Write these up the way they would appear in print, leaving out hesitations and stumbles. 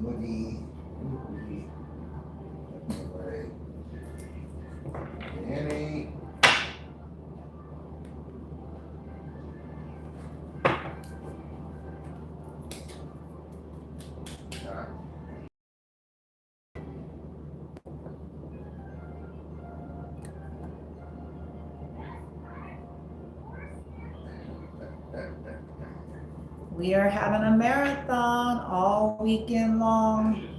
smudgy. Annie. We are having a marathon all weekend long.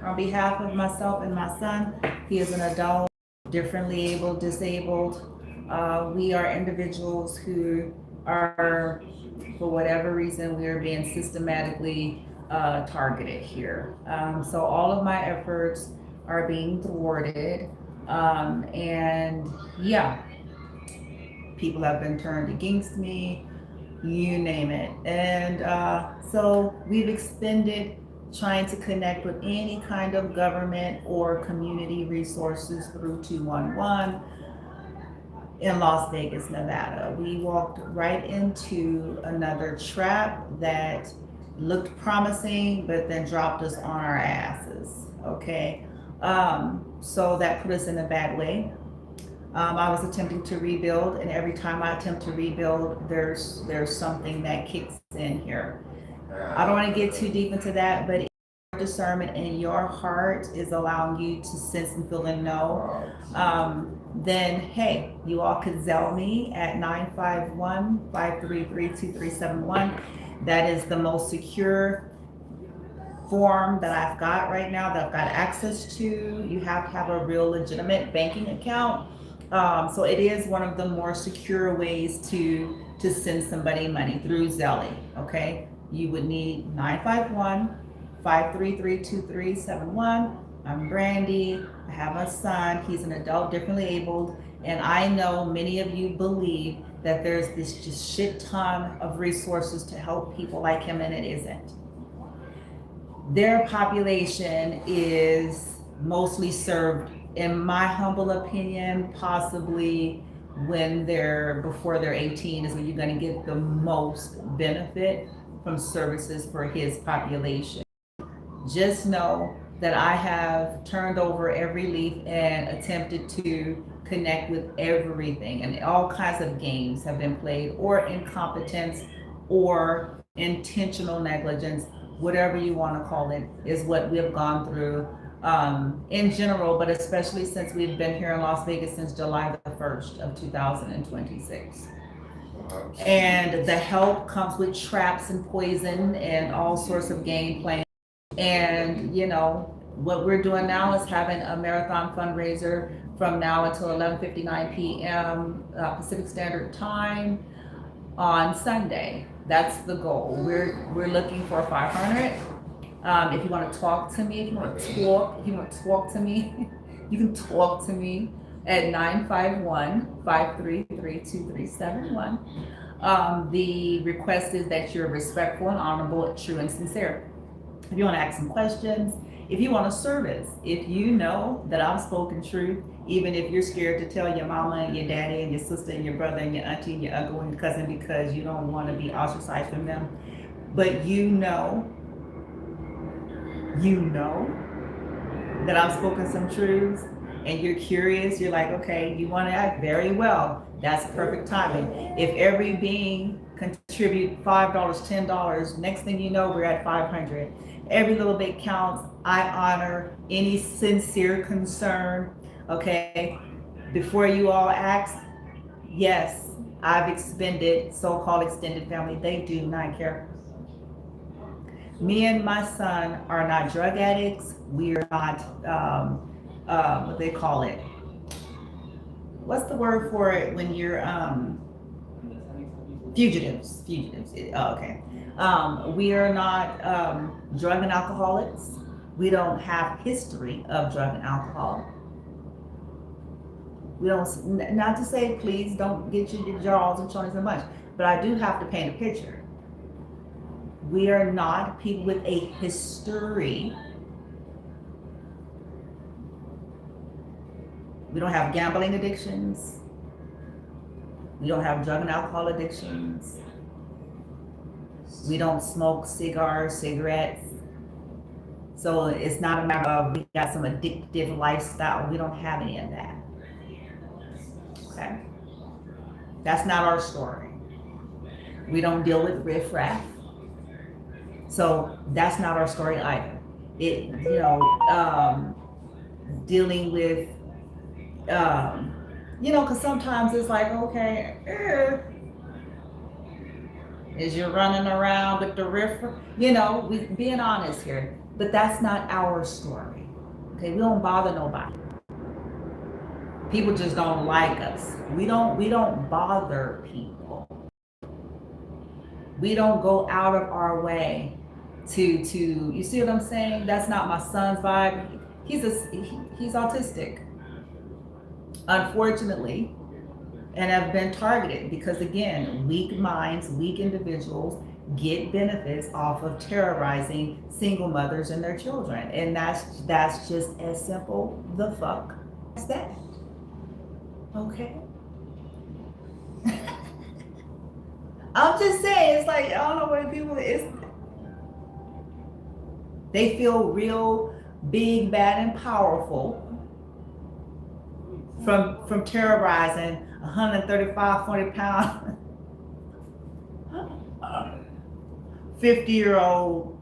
On behalf of myself and my son, he is an adult, differently able, disabled. We are individuals who are, for whatever reason, we are being systematically targeted here. So all of my efforts are being thwarted. And yeah, people have been turned against me, you name it. And so we've extended trying to connect with any kind of government or community resources through 211 in Las Vegas, Nevada. We walked right into another trap that looked promising, but then dropped us on our asses. Okay. So that put us in a bad way. I was attempting to rebuild, and every time I attempt to rebuild, there's something that kicks in here. I don't want to get too deep into that, but your discernment in your heart is allowing you to sense and feel and know, then hey, you all could Zelle me at 951-533-2371. That is the most secure form that I've got right now that I've got access to. You have to have a real legitimate banking account. So it is one of the more secure ways to send somebody money through Zelle. Okay, you would need 951-533-2371. I'm Brandy. I have a son. He's an adult, differently abled, and I know many of you believe that there's this just shit ton of resources to help people like him, and it isn't. Their population is mostly served, in my humble opinion, possibly before they're 18 is when you're going to get the most benefit from services for his population. Just know that I have turned over every leaf and attempted to connect with everything, and all kinds of games have been played, or incompetence or intentional negligence, whatever you want to call it, is what we've gone through in general, but especially since we've been here in Las Vegas since July the 1st of 2026. And the help comes with traps and poison and all sorts of game playing. And you know, what we're doing now is having a marathon fundraiser from now until 11:59 p.m. Pacific Standard Time on Sunday. That's the goal. We're looking for 500. If you want to talk to me, if you want to talk to me, you can talk to me at 951-533-2371. The request is that you're respectful and honorable, true and sincere. If you want to ask some questions, if you want a service, if you know that I've spoken truth, even if you're scared to tell your mama and your daddy and your sister and your brother and your auntie and your uncle and your cousin because you don't want to be ostracized from them, but you know that I've spoken some truths and you're curious, you're like, okay, you want to act very well. That's perfect timing. If every being contribute $5, $10, next thing you know, we're at 500. Every little bit counts. I honor any sincere concern. Okay, before you all ask, yes, I've expended so-called extended family. They do not care. Me and my son are not drug addicts. We're not, what they call it. What's the word for it when you're fugitives? Fugitives. Oh, okay. We are not drug and alcoholics. We don't have history of drug and alcohol. We don't. Not to say, please don't get your jaws and showing so much, but I do have to paint a picture. We are not people with a history. We don't have gambling addictions. We don't have drug and alcohol addictions. We don't smoke cigars, cigarettes. So it's not a matter of we got some addictive lifestyle. We don't have any of that. Okay? That's not our story. We don't deal with riffraff. So that's not our story either. Dealing with, because sometimes it's like, okay, is you running around with the riffraff? We being honest here, but that's not our story. Okay, we don't bother nobody. People just don't like us. We don't bother people. We don't go out of our way to you see what I'm saying? That's not my son's vibe. He's autistic, unfortunately, and have been targeted because, again, weak minds, weak individuals get benefits off of terrorizing single mothers and their children, and that's just as simple the fuck as that. Okay. I'm just saying, it's like, I don't know what people they feel real big, bad, and powerful from terrorizing 135, 40-pound 50-year-old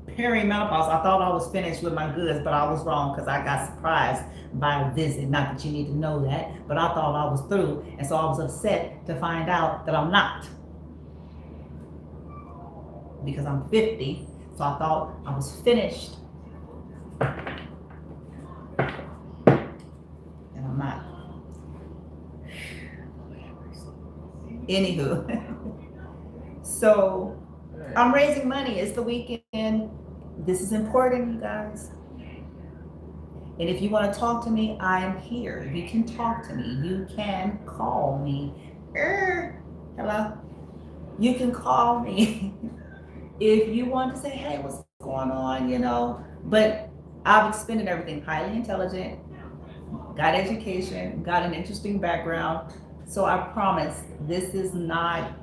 perimenopause. I thought I was finished with my goods, but I was wrong because I got surprised by a visit. Not that you need to know that, but I thought I was through, and so I was upset to find out that I'm not. Because I'm 50, so I thought I was finished. And I'm not. Anywho, so I'm raising money. It's the weekend. This is important, you guys. And if you want to talk to me, I'm here. You can talk to me. You can call me. Hello? You can call me. If you want to say, hey, what's going on, but I've expended everything. Highly intelligent, got education, got an interesting background. So I promise this is not,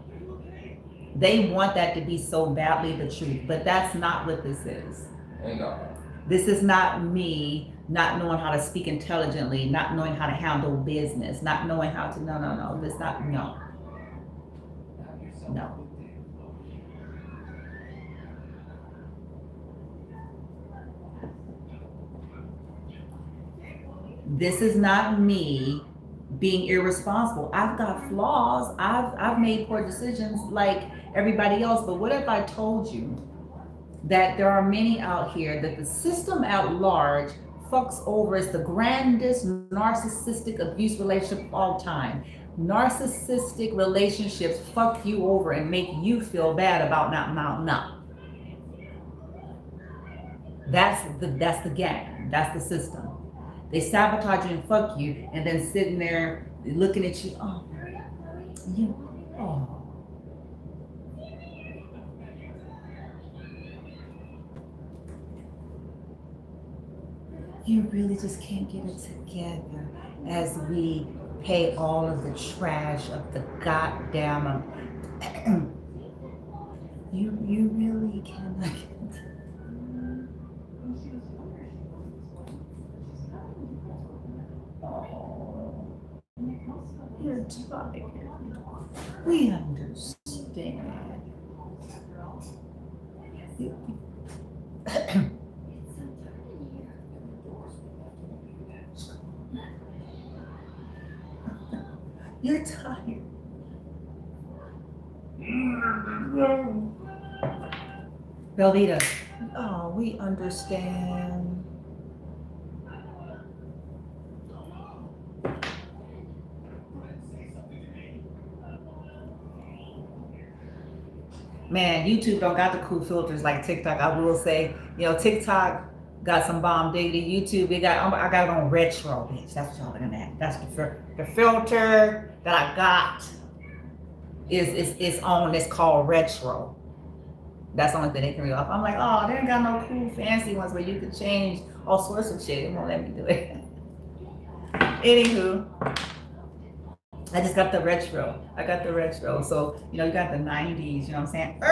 they want that to be so badly the truth, but that's not what this is. This is not me not knowing how to speak intelligently, not knowing how to handle business, not knowing how to, no. This is not me being irresponsible. I've got flaws. I've made poor decisions like everybody else. But what if I told you that there are many out here that the system at large fucks over as the grandest narcissistic abuse relationship of all time. Narcissistic relationships fuck you over and make you feel bad about not. That's the gang. That's the system. They sabotage you and fuck you, and then sitting there looking at you. You really just can't get it together as we pay all of the trash of the goddamn. You really cannot get it together. You're tired. We understand. You're tired. Velveeta. Oh, we understand. Man, YouTube don't got the cool filters like TikTok. I will say, TikTok got some bomb diggity. YouTube, I got it on retro, bitch. That's what y'all looking at. That's the filter that I got is on. It's called retro. That's the only thing they can read off. I'm like, oh, they ain't got no cool fancy ones where you can change all sorts of shit. They won't let me do it. Anywho, I just got the retro. I got the retro. So, you got the 90s, you know what I'm saying?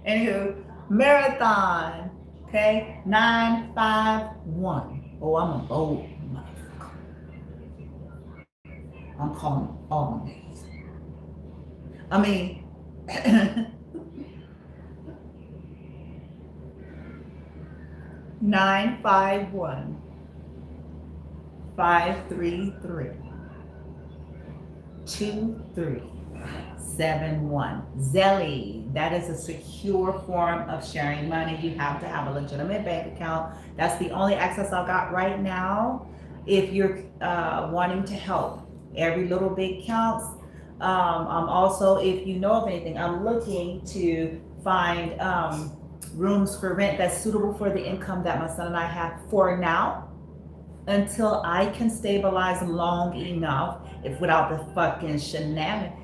Anywho, marathon. Okay, 951. Oh, I'm a bold motherfucker. I'm calling all names. I mean, 951 533 2371. Zelly, that is a secure form of sharing money. You have to have a legitimate bank account. That's the only access I've got right now. If you're wanting to help, every little bit counts. I'm also, if you know of anything, I'm looking to find rooms for rent that's suitable for the income that my son and I have for now, until I can stabilize long enough, if without the fucking shenanigans.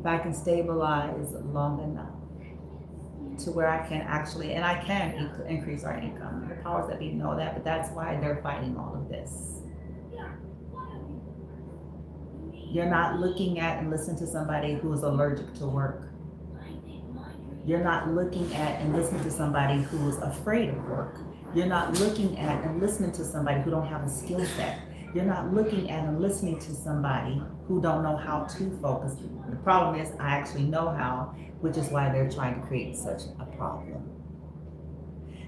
If I can stabilize long enough to where I can actually, and I can increase our income. The powers that be know that, but that's why they're fighting all of this. You're not looking at and listening to somebody who is allergic to work. You're not looking at and listening to somebody who is afraid of work. You're not looking at and listening to somebody who don't have a skill set. You're not looking at and listening to somebody who don't know how to focus. The problem is I actually know how, which is why they're trying to create such a problem.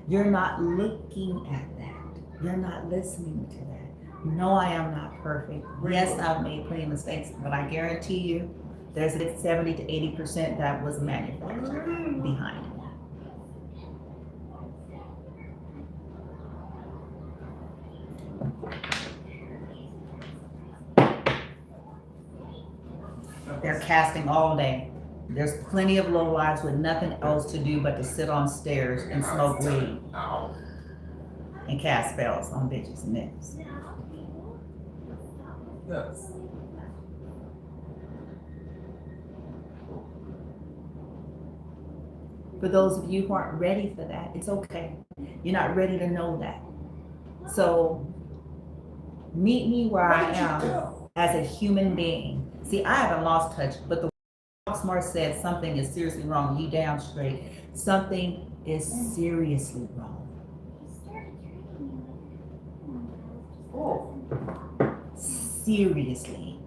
You're not looking at that. You're not listening to that. No, I am not perfect. Yes, I've made plenty of mistakes, but I guarantee you there's a 70 to 80% that was manufactured behind it. They're casting all day. There's plenty of low lives with nothing else to do but to sit on stairs and smoke weed and cast spells on bitches and niggas. Yes. For those of you who aren't ready for that, it's okay. You're not ready to know that. So meet me where I am as a human being. See, I haven't lost touch, but the Smart said something is seriously wrong. You damn straight. Something is seriously wrong. Seriously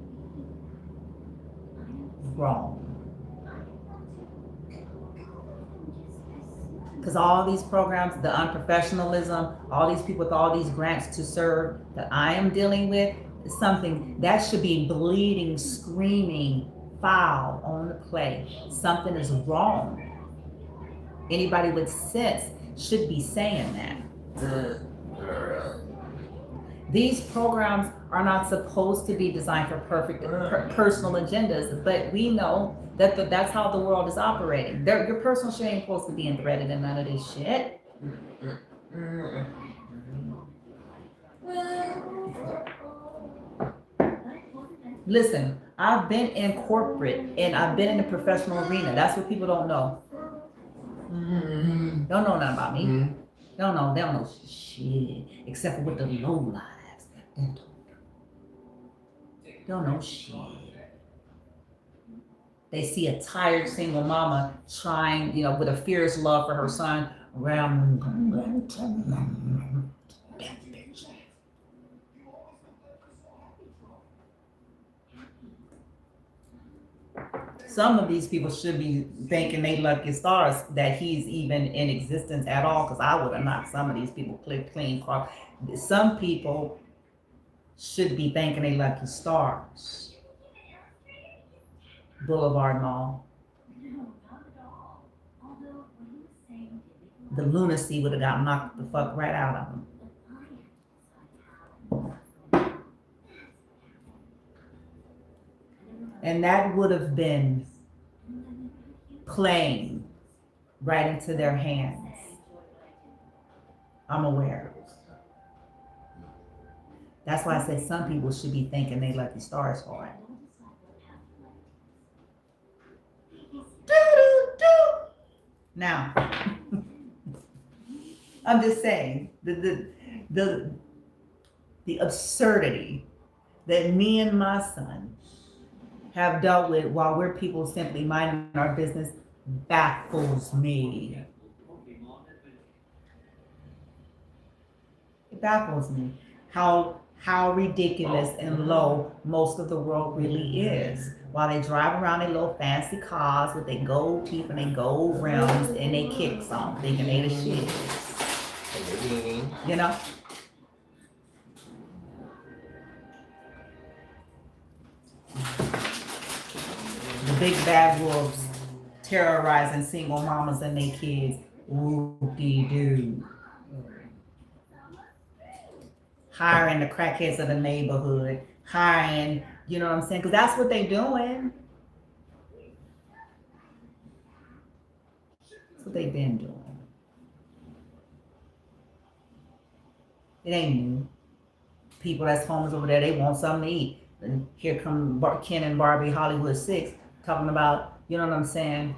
wrong. Because all these programs, the unprofessionalism, all these people with all these grants to serve that I am dealing with, is something that should be bleeding, screaming, foul on the play. Something is wrong. Anybody with sense should be saying that. These programs are not supposed to be designed for perfect personal agendas, but we know that that's how the world is operating. Your personal shit ain't supposed to be threaded in none of this shit. Listen, I've been in corporate and I've been in the professional arena. That's what people don't know. Don't know nothing about me. They don't know shit except for with the low lives. Don't know shit. They see a tired single mama trying, with a fierce love for her son. Some of these people should be thanking they lucky stars that he's even in existence at all, because I would have knocked some of these people clean. Some people should be thanking they lucky stars. Boulevard Mall. The lunacy would have got knocked the fuck right out of him. And that would have been playing right into their hands. I'm aware. That's why I say some people should be thanking they lucky stars for it. Now, I'm just saying the absurdity that me and my son have dealt with while we're people simply minding our business baffles me. It baffles me how ridiculous and low most of the world really is. While they drive around in little fancy cars with their gold teeth and their gold rims and they kicks on, thinking they the shit. You know? The big bad wolves terrorizing single mamas and their kids. Whoop-de-doo. Hiring the crackheads of the neighborhood, hiring, you know what I'm saying? Because that's what they're doing. That's what they've been doing. It ain't new. People that's homeless over there, they want something to eat. And here come Ken and Barbie Hollywood 6 talking about, you know what I'm saying?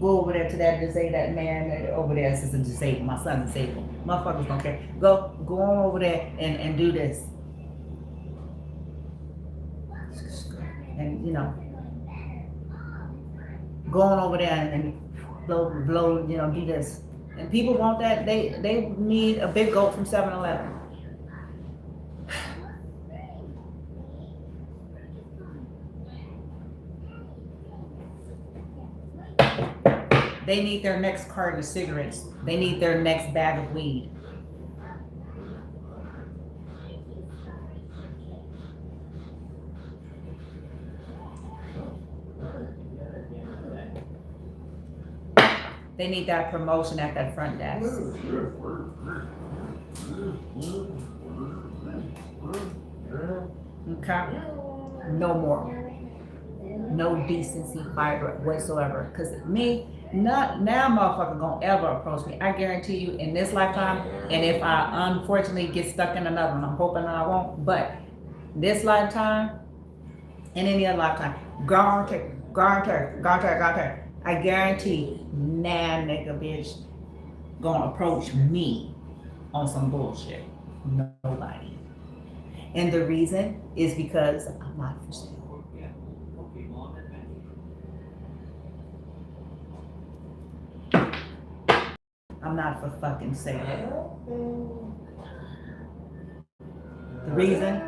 Go over there to that man over there, sister disabled, my son's disabled. Motherfuckers don't care. Go on over there and do this. And you know, go on over there and blow, you know, do this. And people want that, they need a big goat from 7-Eleven. They need their next carton of cigarettes. They need their next bag of weed. They need that promotion at that front desk. Okay? No more. No decency, fiber whatsoever. Because not now motherfucker gonna ever approach me. I guarantee you in this lifetime, and if I unfortunately get stuck in another one, I'm hoping I won't, but this lifetime and any other lifetime, guarantee. I guarantee nah nigga bitch gonna approach me on some bullshit. Nobody. And the reason is because I'm not for sale. I'm not for fucking sale. The reason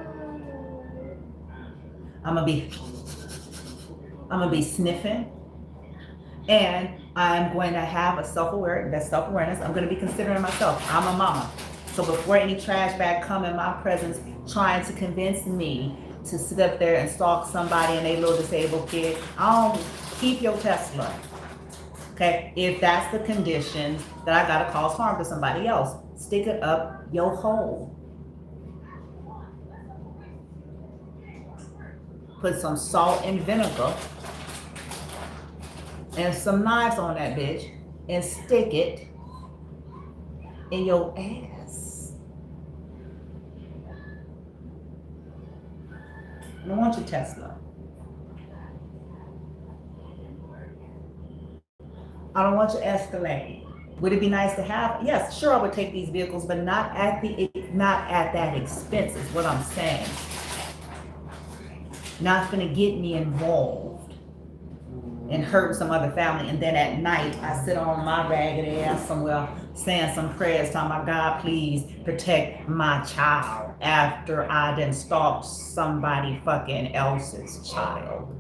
I'm gonna be sniffing, and I'm going to have a self-awareness. I'm going to be considering myself. I'm a mama. So before any trash bag come in my presence trying to convince me to sit up there and stalk somebody and a little disabled kid, I don't keep your Tesla. Okay, if that's the conditions that I gotta cause harm to somebody else, stick it up your hole. Put some salt and vinegar and some knives on that bitch and stick it in your ass. I don't want your Tesla. I don't want your Escalade. Would it be nice to have? Yes, sure, I would take these vehicles, but not at that expense is what I'm saying. Not gonna get me involved and hurt some other family, and then at night I sit on my ragged ass somewhere saying some prayers, talking about God, please protect my child after I done stalked somebody fucking else's child.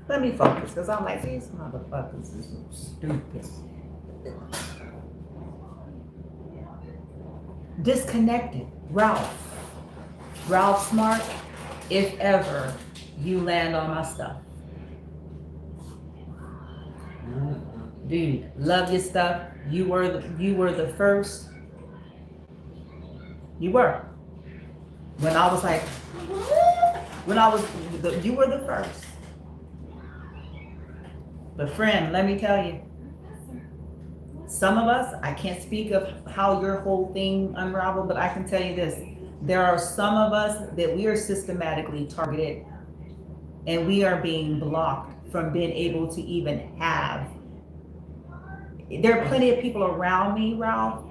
Let me focus, because I'm like, these motherfuckers is so stupid. Disconnected. Ralph Smart, if ever you land on my stuff. Dude, love your stuff. You were the first. You were. When I was like, you were the first. But friend, let me tell you, Some of us, I can't speak of how your whole thing unraveled, but I can tell you this. There are some of us that we are systematically targeted and we are being blocked from being able to even have. There are plenty of people around me, Ralph.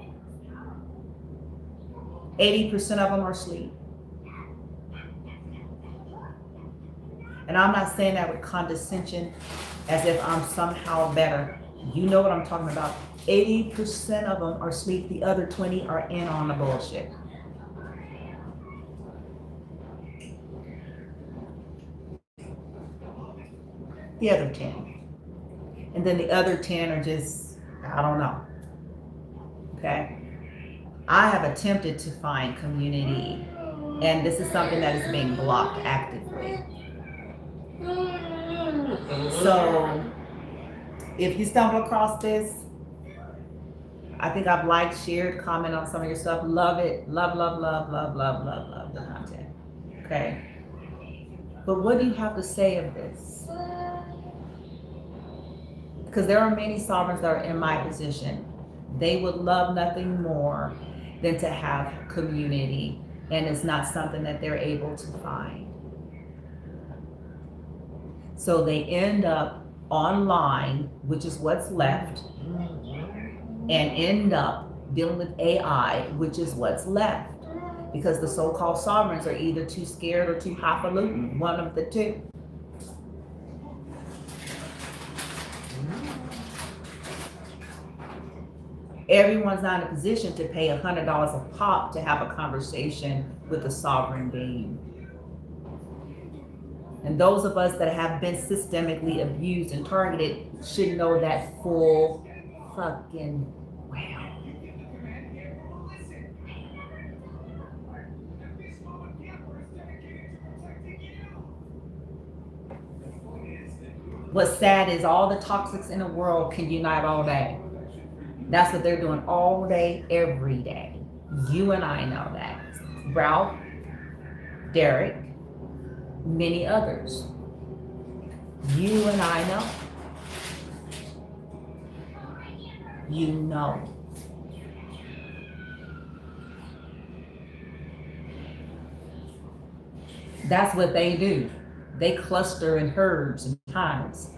80% of them are asleep. And I'm not saying that with condescension as if I'm somehow better. You know what I'm talking about. 80% of them are asleep. The other 20 are in on the bullshit. The other 10. And then the other 10 are just, I don't know. Okay. I have attempted to find community, and this is something that is being blocked actively. So if you stumble across this, I think I've liked, shared, comment on some of your stuff. Love it. Love, love, love, love, love, love, love the content. Okay. But what do you have to say of this? Because there are many sovereigns that are in my position. They would love nothing more than to have community, and it's not something that they're able to find. So they end up online, which is what's left, and end up dealing with AI, which is what's left. Because the so-called sovereigns are either too scared or too highfalutin, one of the two. Everyone's not in a position to pay $100 a pop to have a conversation with a sovereign being. And those of us that have been systemically abused and targeted should know that full fucking well. What's sad is all the toxics in the world can unite all day. That's what they're doing all day, every day. You and I know that. Ralph, Derek, many others. You and I know. You know. That's what they do. They cluster in herds and times.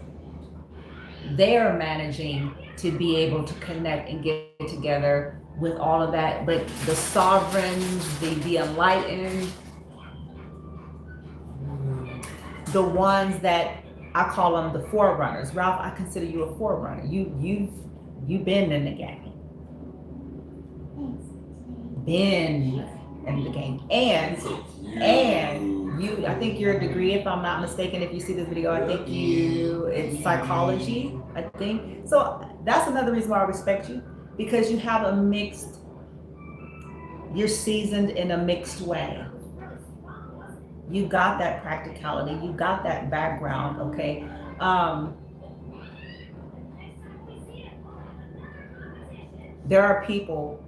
They're managing to be able to connect and get together with all of that. But the sovereigns, the enlightened, the ones that I call them the forerunners. Ralph, I consider you a forerunner. You've been in the game. Been in the game. And you, I think you're a degree, if I'm not mistaken, if you see this video, I think it's psychology, I think. So that's another reason why I respect you, because you have a mixed, you're seasoned in a mixed way. You got that practicality, you got that background, okay? There are people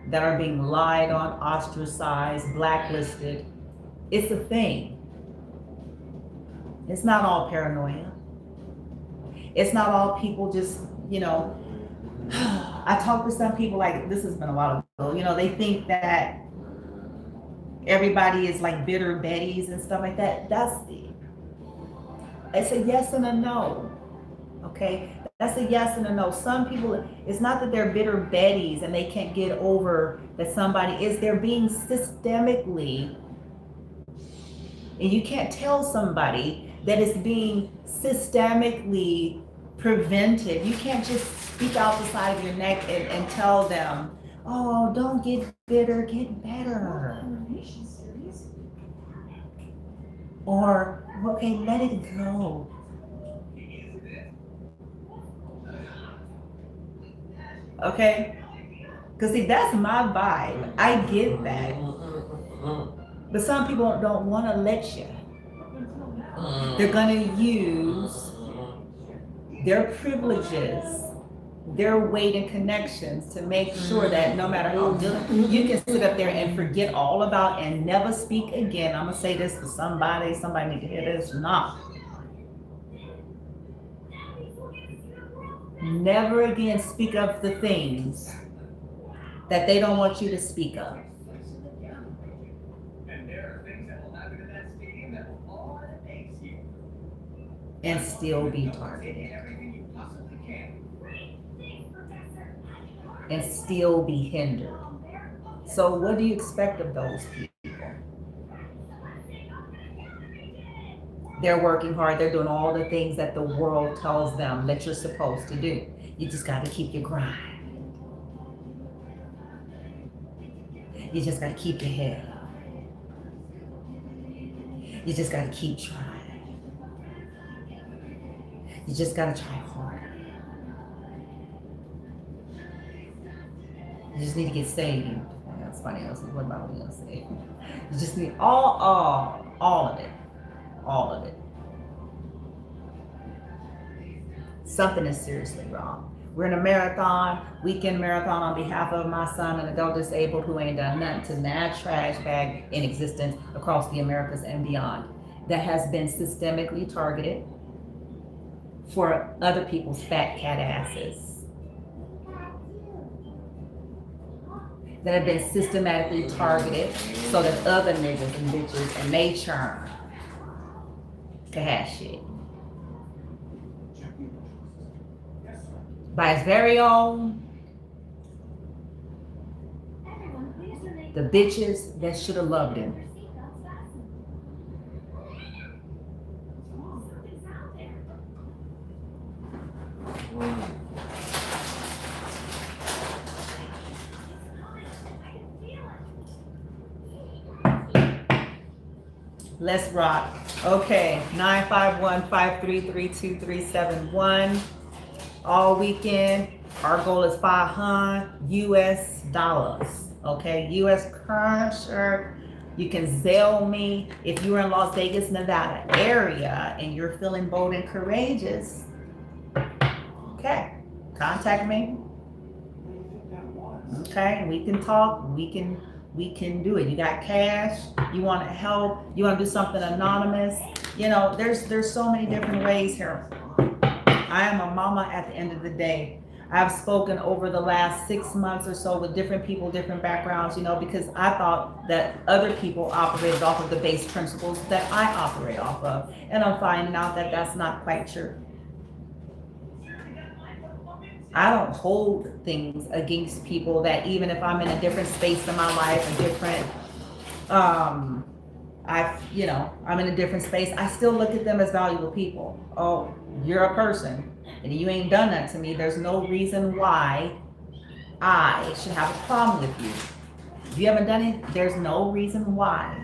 that are being lied on, ostracized, blacklisted. It's a thing. It's not all paranoia. It's not all people just, I talk to some people, like, this has been a while ago, they think that everybody is like bitter Bettys and stuff like that. It's a yes and a no, okay? That's a yes and a no. Some people, it's not that they're bitter Bettys and they can't get over that somebody is, they're being systemically, and you can't tell somebody that is being systemically prevented. You can't just speak out the side of your neck and tell them, oh, don't get bitter, get better. Or, okay, let it go. Okay? Because see, that's my vibe. I get that. But some people don't want to let you. They're going to use their privileges, their weight and connections to make sure that no matter how good, you can sit up there and forget all about and never speak again. I'm going to say this to somebody need to hear this. No. Never again speak of the things that they don't want you to speak of. And still be targeted. And still be hindered. So what do you expect of those people? They're working hard. They're doing all the things that the world tells them that you're supposed to do. You just got to keep your grind. You just got to keep your head up. You just got to keep trying. You just got to try harder. You just need to get saved. That's funny. I was like, what about being saved? You just need all of it. All of it. Something is seriously wrong. We're in a marathon, weekend marathon on behalf of my son, an adult disabled who ain't done nothing to that trash bag in existence across the Americas and beyond, that has been systemically targeted for other people's fat cat asses, that have been systematically targeted so that other niggas and bitches and they churn to have shit. By his very own, the bitches that should have loved him. Let's rock. Okay, 951-533-2371. All weekend, our goal is $500 US. Okay, US currency. You can Zelle me if you're in Las Vegas, Nevada area and you're feeling bold and courageous. Okay, contact me. Okay, we can talk. We can do it. You got cash. You want to help. You want to do something anonymous. You know, there's so many different ways here. I am a mama at the end of the day. I've spoken over the last 6 months or so with different people, different backgrounds, you know, because I thought that other people operated off of the base principles that I operate off of. And I'm finding out that that's not quite true. I don't hold things against people that even if I'm in a different space in my life, a different, I'm in a different space, I still look at them as valuable people. Oh, you're a person and you ain't done that to me. There's no reason why I should have a problem with you. If you haven't done it, there's no reason why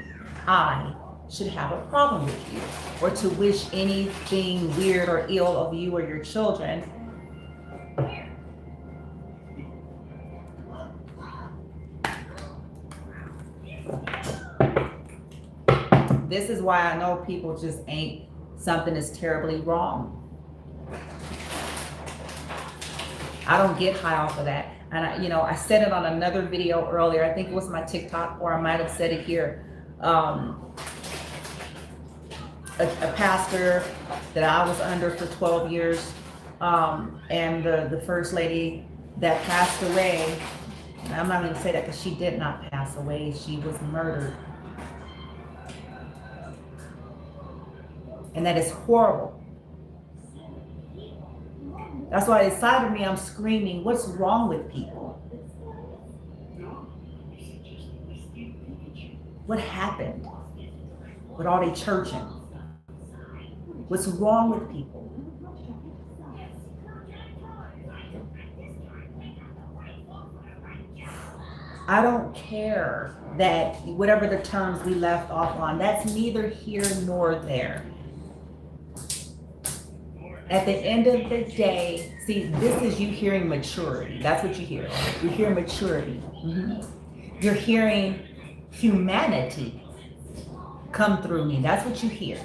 I should have a problem with you or to wish anything weird or ill of you or your children. This is why I know people just ain't, something is terribly wrong. I don't get high off of that. And I said it on another video earlier. I think it was my TikTok, or I might have said it here. A pastor that I was under for 12 years, and the first lady that passed away, I'm not going to say that because she did not pass away. She was murdered. And that is horrible. That's why inside of me, I'm screaming, what's wrong with people? What happened with all the churching? What's wrong with people? I don't care that whatever the terms we left off on, that's neither here nor there. At the end of the day, see, this is you hearing maturity. That's what you hear. You hear maturity. Mm-hmm. You're hearing humanity come through me. That's what you hear.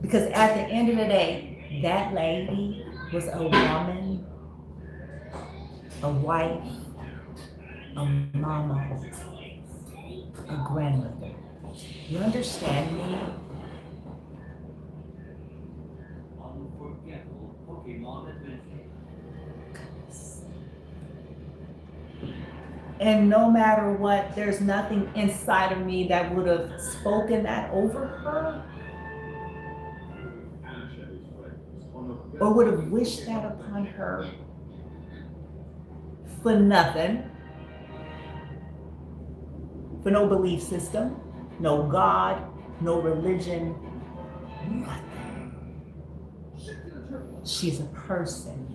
Because at the end of the day, that lady was a woman, a wife, a mama, a grandmother. You understand me? And no matter what, there's nothing inside of me that would have spoken that over her or would have wished that upon her for nothing, for no belief system, no God, no religion, nothing. She's a person.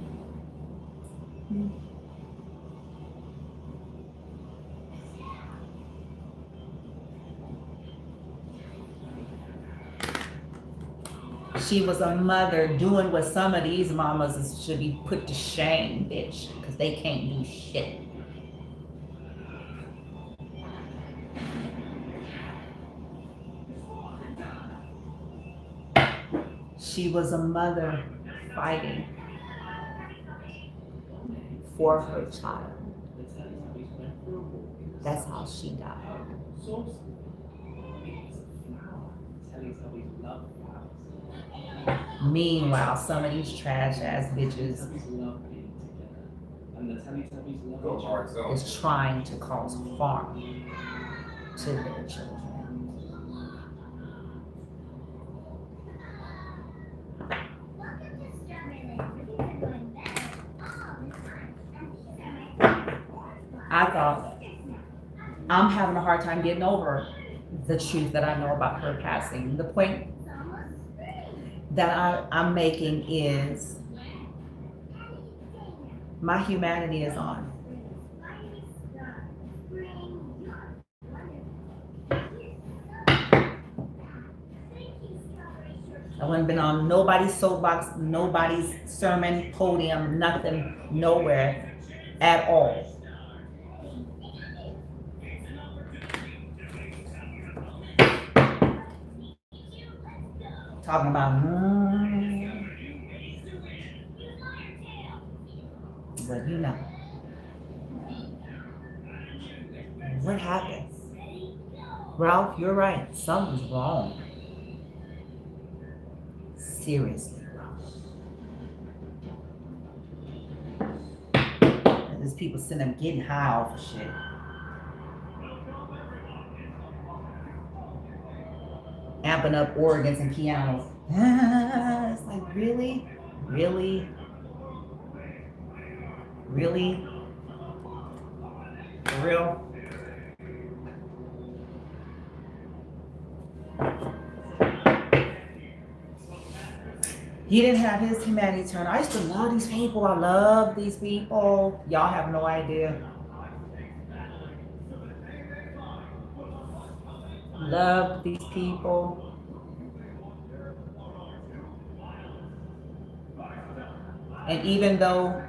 She was a mother doing what some of these mamas should be put to shame, bitch, because they can't do shit. She was a mother fighting for her child. That's how she died. Meanwhile, some of these trash ass bitches is trying to cause harm to their children. I thought I'm having a hard time getting over the truth that I know about her passing. The point that I'm making is my humanity is on. I wouldn't been on nobody's soapbox, nobody's sermon, podium, nothing, nowhere at all. Talking about, but you know, what happened? Ralph, you're right. Something's wrong. Seriously wrong. And there's people sitting there getting high off of shit. Amping up organs and pianos. It's like, really? Really? Really? For real? He didn't have his humanity turn. I used to love these people. I love these people. Y'all have no idea. Love these people. And even though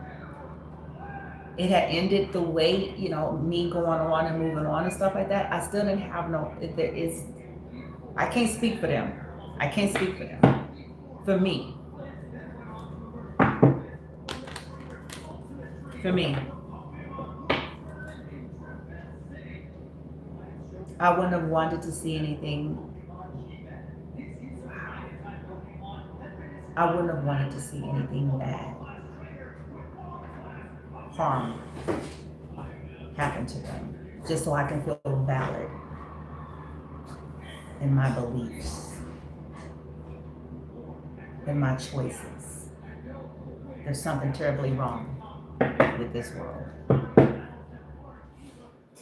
it had ended the way, you know, me going on and moving on and stuff like that, I still didn't have I can't speak for them. I can't speak for them. For me. For me. I wouldn't have wanted to see anything. I wouldn't have wanted to see anything bad, harm happen to them, just so I can feel valid in my beliefs, in my choices. There's something terribly wrong with this world.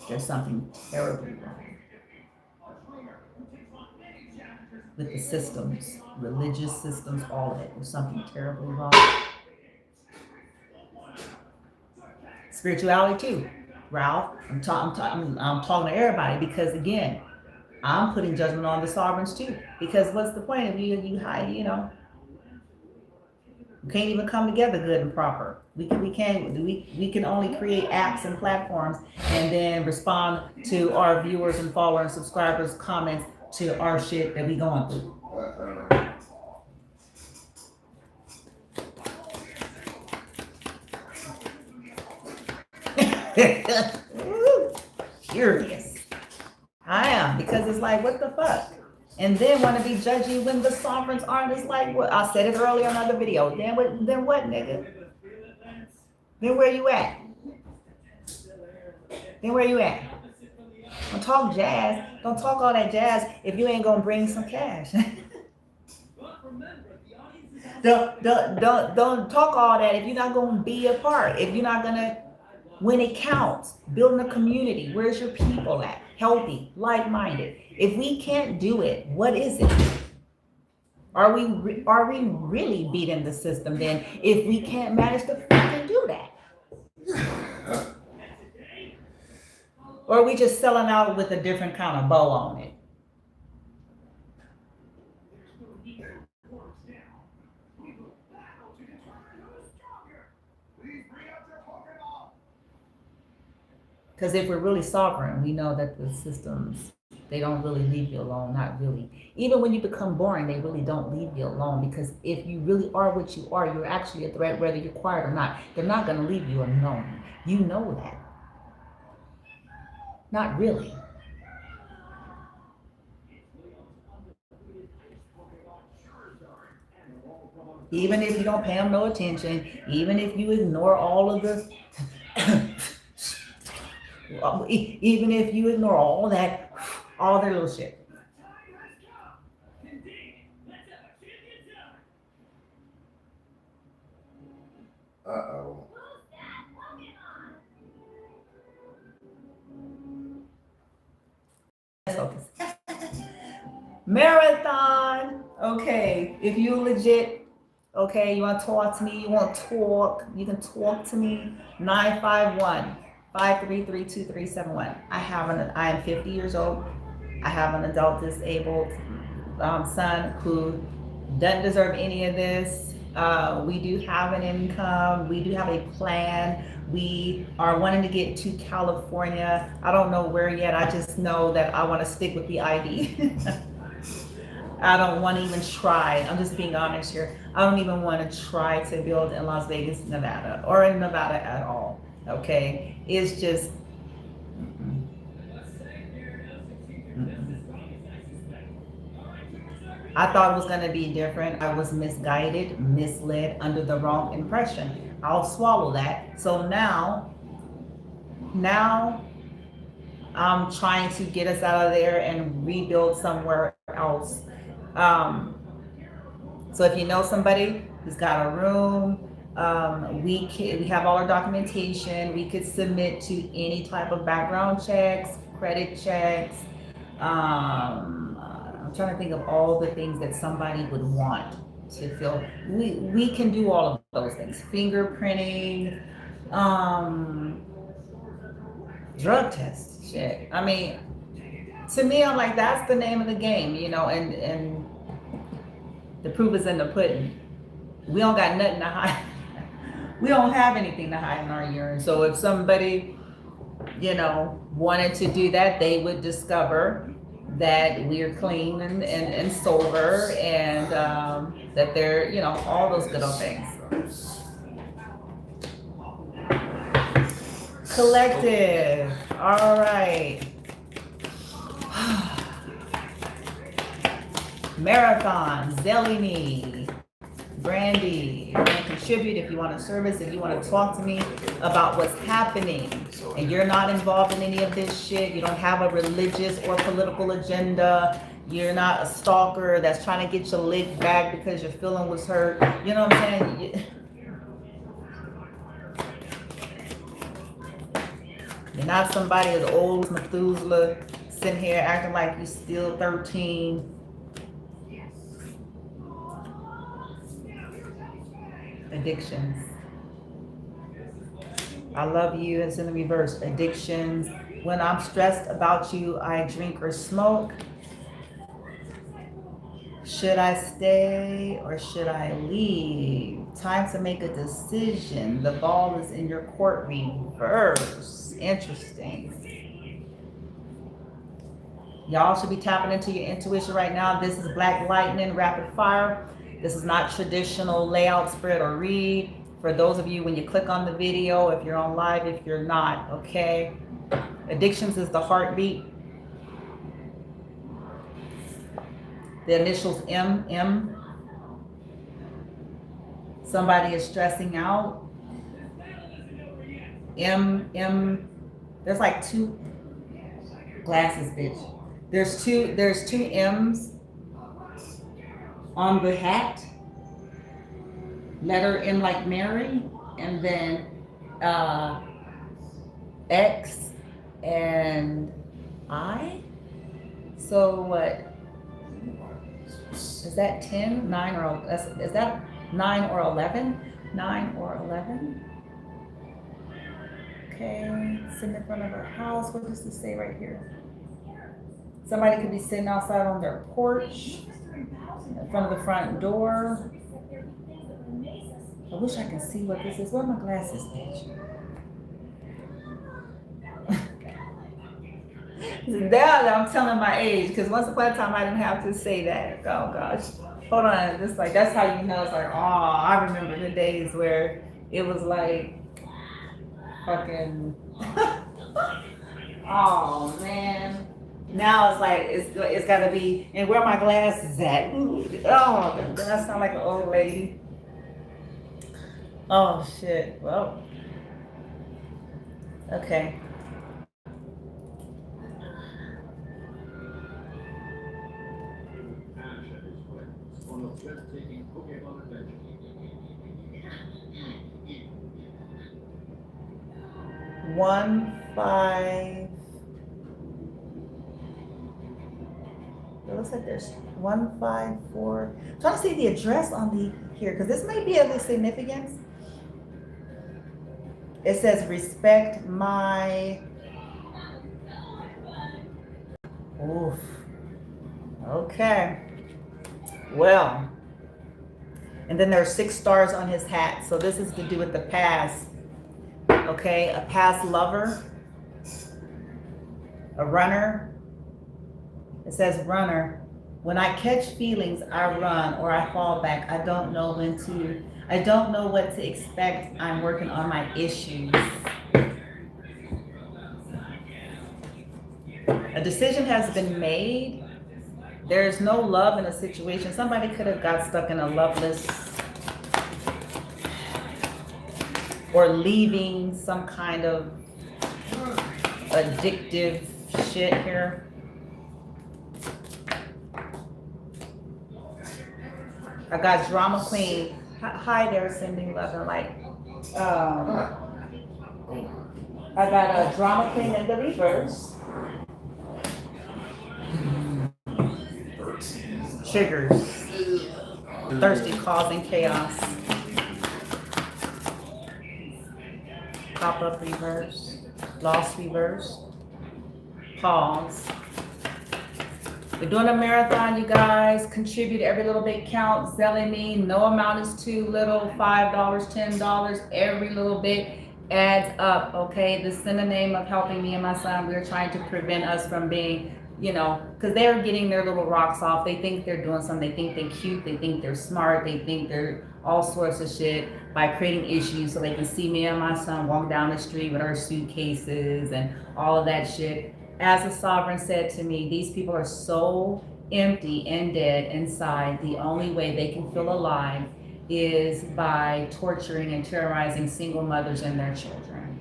There's something terribly wrong with the systems, religious systems, all of it. There's something terribly wrong. Spirituality too, Ralph. I'm talking to everybody because again, I'm putting judgment on the sovereigns too. Because what's the point of you hide? You know, we can't even come together good and proper. We can only create apps and platforms and then respond to our viewers and followers and subscribers' comments to our shit that we going through. Curious. I am, because it's like, what the fuck? And then want to be judgy when the sovereigns aren't. It's like, what? I said it earlier in another video. Then what, nigga? Then where you at? then where you at? Don't talk jazz. Don't talk all that jazz if you ain't gonna bring some cash. Don't talk all that if you're not gonna be a part. If you're not gonna, when it counts, building a community. Where's your people at? Healthy, like-minded. If we can't do it, what is it? Are we really beating the system then if we can't manage to fucking do that? Or are we just selling out with a different kind of bow on it? Because if we're really sovereign, we know that the systems, they don't really leave you alone, not really. Even when you become boring, they really don't leave you alone, because if you really are what you are, you're actually a threat, whether you're quiet or not. They're not going to leave you alone. You know that. Not really. Even if you don't pay them no attention, even if you ignore all of the, even if you ignore all that, all their little shit. Uh-oh. Focus. Marathon. Okay, if you legit, okay, you want to talk to me, you want to talk, you can talk to me. 951-533-2371. I am 50 years old. I have an adult disabled son who doesn't deserve any of this. We do have an income. We do have a plan. We are wanting to get to California. I don't know where yet. I just know that I want to stick with the ID. I don't want to even try. I'm just being honest here. I don't even want to try to build in Las Vegas, Nevada, or in Nevada at all. Okay? It's just, I thought it was going to be different. I was misguided, misled, under the wrong impression. I'll swallow that. So now I'm trying to get us out of there and rebuild somewhere else. So if you know somebody who's got a room, we have all our documentation. We could submit to any type of background checks, credit checks. I'm trying to think of all the things that somebody would want to feel. We can do all of those things. Fingerprinting, drug tests, shit. I mean, to me, I'm like, that's the name of the game, you know, and the proof is in the pudding. We don't got nothing to hide. We don't have anything to hide in our urine. So if somebody, you know, wanted to do that, they would discover that we're clean and sober, and that they're, you know, all those good old things. Collective. All right. Marathon, Zelini, Brandy. You can contribute if you want to service, if you want to talk to me about what's happening, and you're not involved in any of this shit. You don't have a religious or political agenda. You're not a stalker that's trying to get your leg back because your feeling was hurt. You know what I'm saying? You're not somebody as old as Methuselah sitting here acting like you're still 13. Addictions. I love you. It's in the reverse. Addictions. When I'm stressed about you, I drink or smoke. Should I stay or should I leave? Time to make a decision. The ball is in your court, reverse. Interesting. Y'all should be tapping into your intuition right now. This is Black Lightning Rapid Fire. This is not traditional layout, spread, or read. For those of you, when you click on the video, if you're on live, if you're not, okay? Addictions is the heartbeat. The initials M. Somebody is stressing out. M, There's like two glasses, bitch. There's two M's on the hat. Letter M like Mary, and then X and I. So what? Is that 10, 9, or is that 9 or 11? 9 or 11? Okay, sitting in front of her house. What does this say right here? Somebody could be sitting outside on their porch, in front of the front door. I wish I can see what this is. Where are my glasses, bitch? Now I'm telling my age, because once upon a time I didn't have to say that. Oh gosh. Hold on. Just like, that's how you know. It's like, oh, I remember the days where it was like fucking oh man. Now it's like it's gotta be, and where are my glasses at? Ooh, oh, I sound like an old lady. Oh shit. Well. Okay. One, 5. It looks like there's 154. I'm trying to see the address on the here, because this may be of the significance. It says respect my. Oof. Okay. Well. And then there are 6 stars on his hat. So this is to do with the past. Okay, a past lover, a runner. It says runner. When I catch feelings, I run or I fall back. I don't know what to expect. I'm working on my issues. A decision has been made. There's no love in a situation. Somebody could have got stuck in a loveless or leaving some kind of addictive shit here. I got drama queen. Hi there, sending love and light. I got a drama queen in the reverse. Triggers. Thirsty, causing chaos. Pop-up reverse. Lost reverse. Pause. We're doing a marathon, you guys. Contribute, every little bit counts. Zelling me, no amount is too little. $5, $10, every little bit adds up, okay? This is in the name of helping me and my son. We're trying to prevent us from being, you know, because they're getting their little rocks off. They think they're doing something. They think they're cute. They think they're smart. They think they're all sorts of shit by creating issues so they can see me and my son walk down the street with our suitcases and all of that shit. As the sovereign said to me, these people are so empty and dead inside. The only way they can feel alive is by torturing and terrorizing single mothers and their children.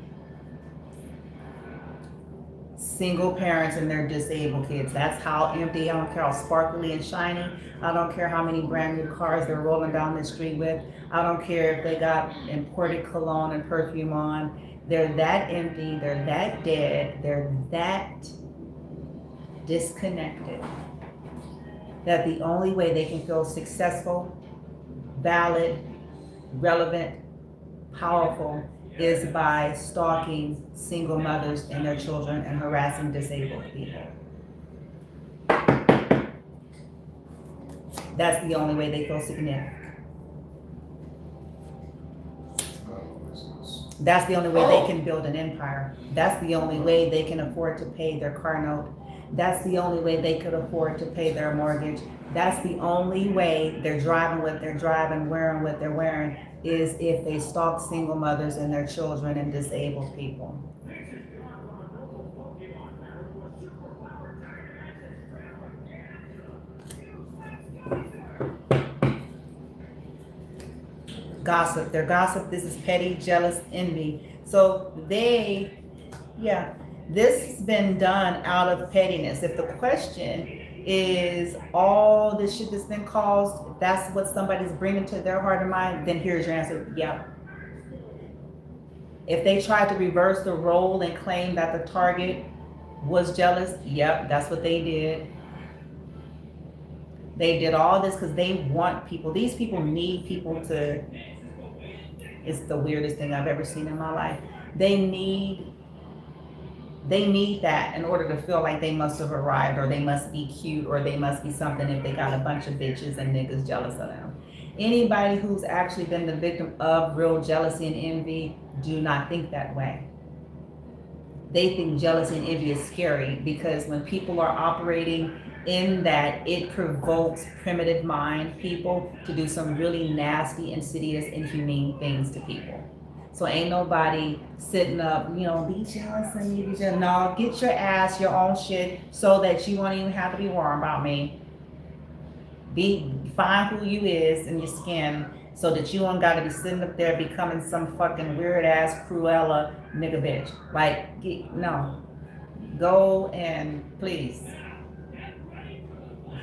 Single parents and their disabled kids. That's how empty. I don't care how sparkly and shiny. I don't care how many brand new cars they're rolling down the street with. I don't care if they got imported cologne and perfume on. They're that empty, they're that dead, they're that disconnected that the only way they can feel successful, valid, relevant, powerful is by stalking single mothers and their children and harassing disabled people. That's the only way they feel significant. That's the only way they can build an empire. That's the only way they can afford to pay their car note. That's the only way they could afford to pay their mortgage. That's the only way they're driving what they're driving, wearing what they're wearing, is if they stalk single mothers and their children and disabled people. Gossip. They're gossip. This is petty, jealous, envy. So they, yeah, This has been done out of pettiness. If the question is all this shit that's been caused, if that's what somebody's bringing to their heart and mind, then here's your answer. Yeah. If they tried to reverse the role and claim that the target was jealous, yep, that's what they did. They did all this because they want people. These people need people to, it's the weirdest thing I've ever seen in my life. They need that in order to feel like they must have arrived, or they must be cute, or they must be something if they got a bunch of bitches and niggas jealous of them. Anybody who's actually been the victim of real jealousy and envy do not think that way. They think jealousy and envy is scary because when people are operating in that, it provokes primitive mind people to do some really nasty, insidious, inhumane things to people. So ain't nobody sitting up, be jealous and me, be jealous. No, get your ass, your own shit, so that you won't even have to be worried about me. Find who you is in your skin, so that you don't gotta be sitting up there becoming some fucking weird ass Cruella nigga bitch. Like, no. Go and please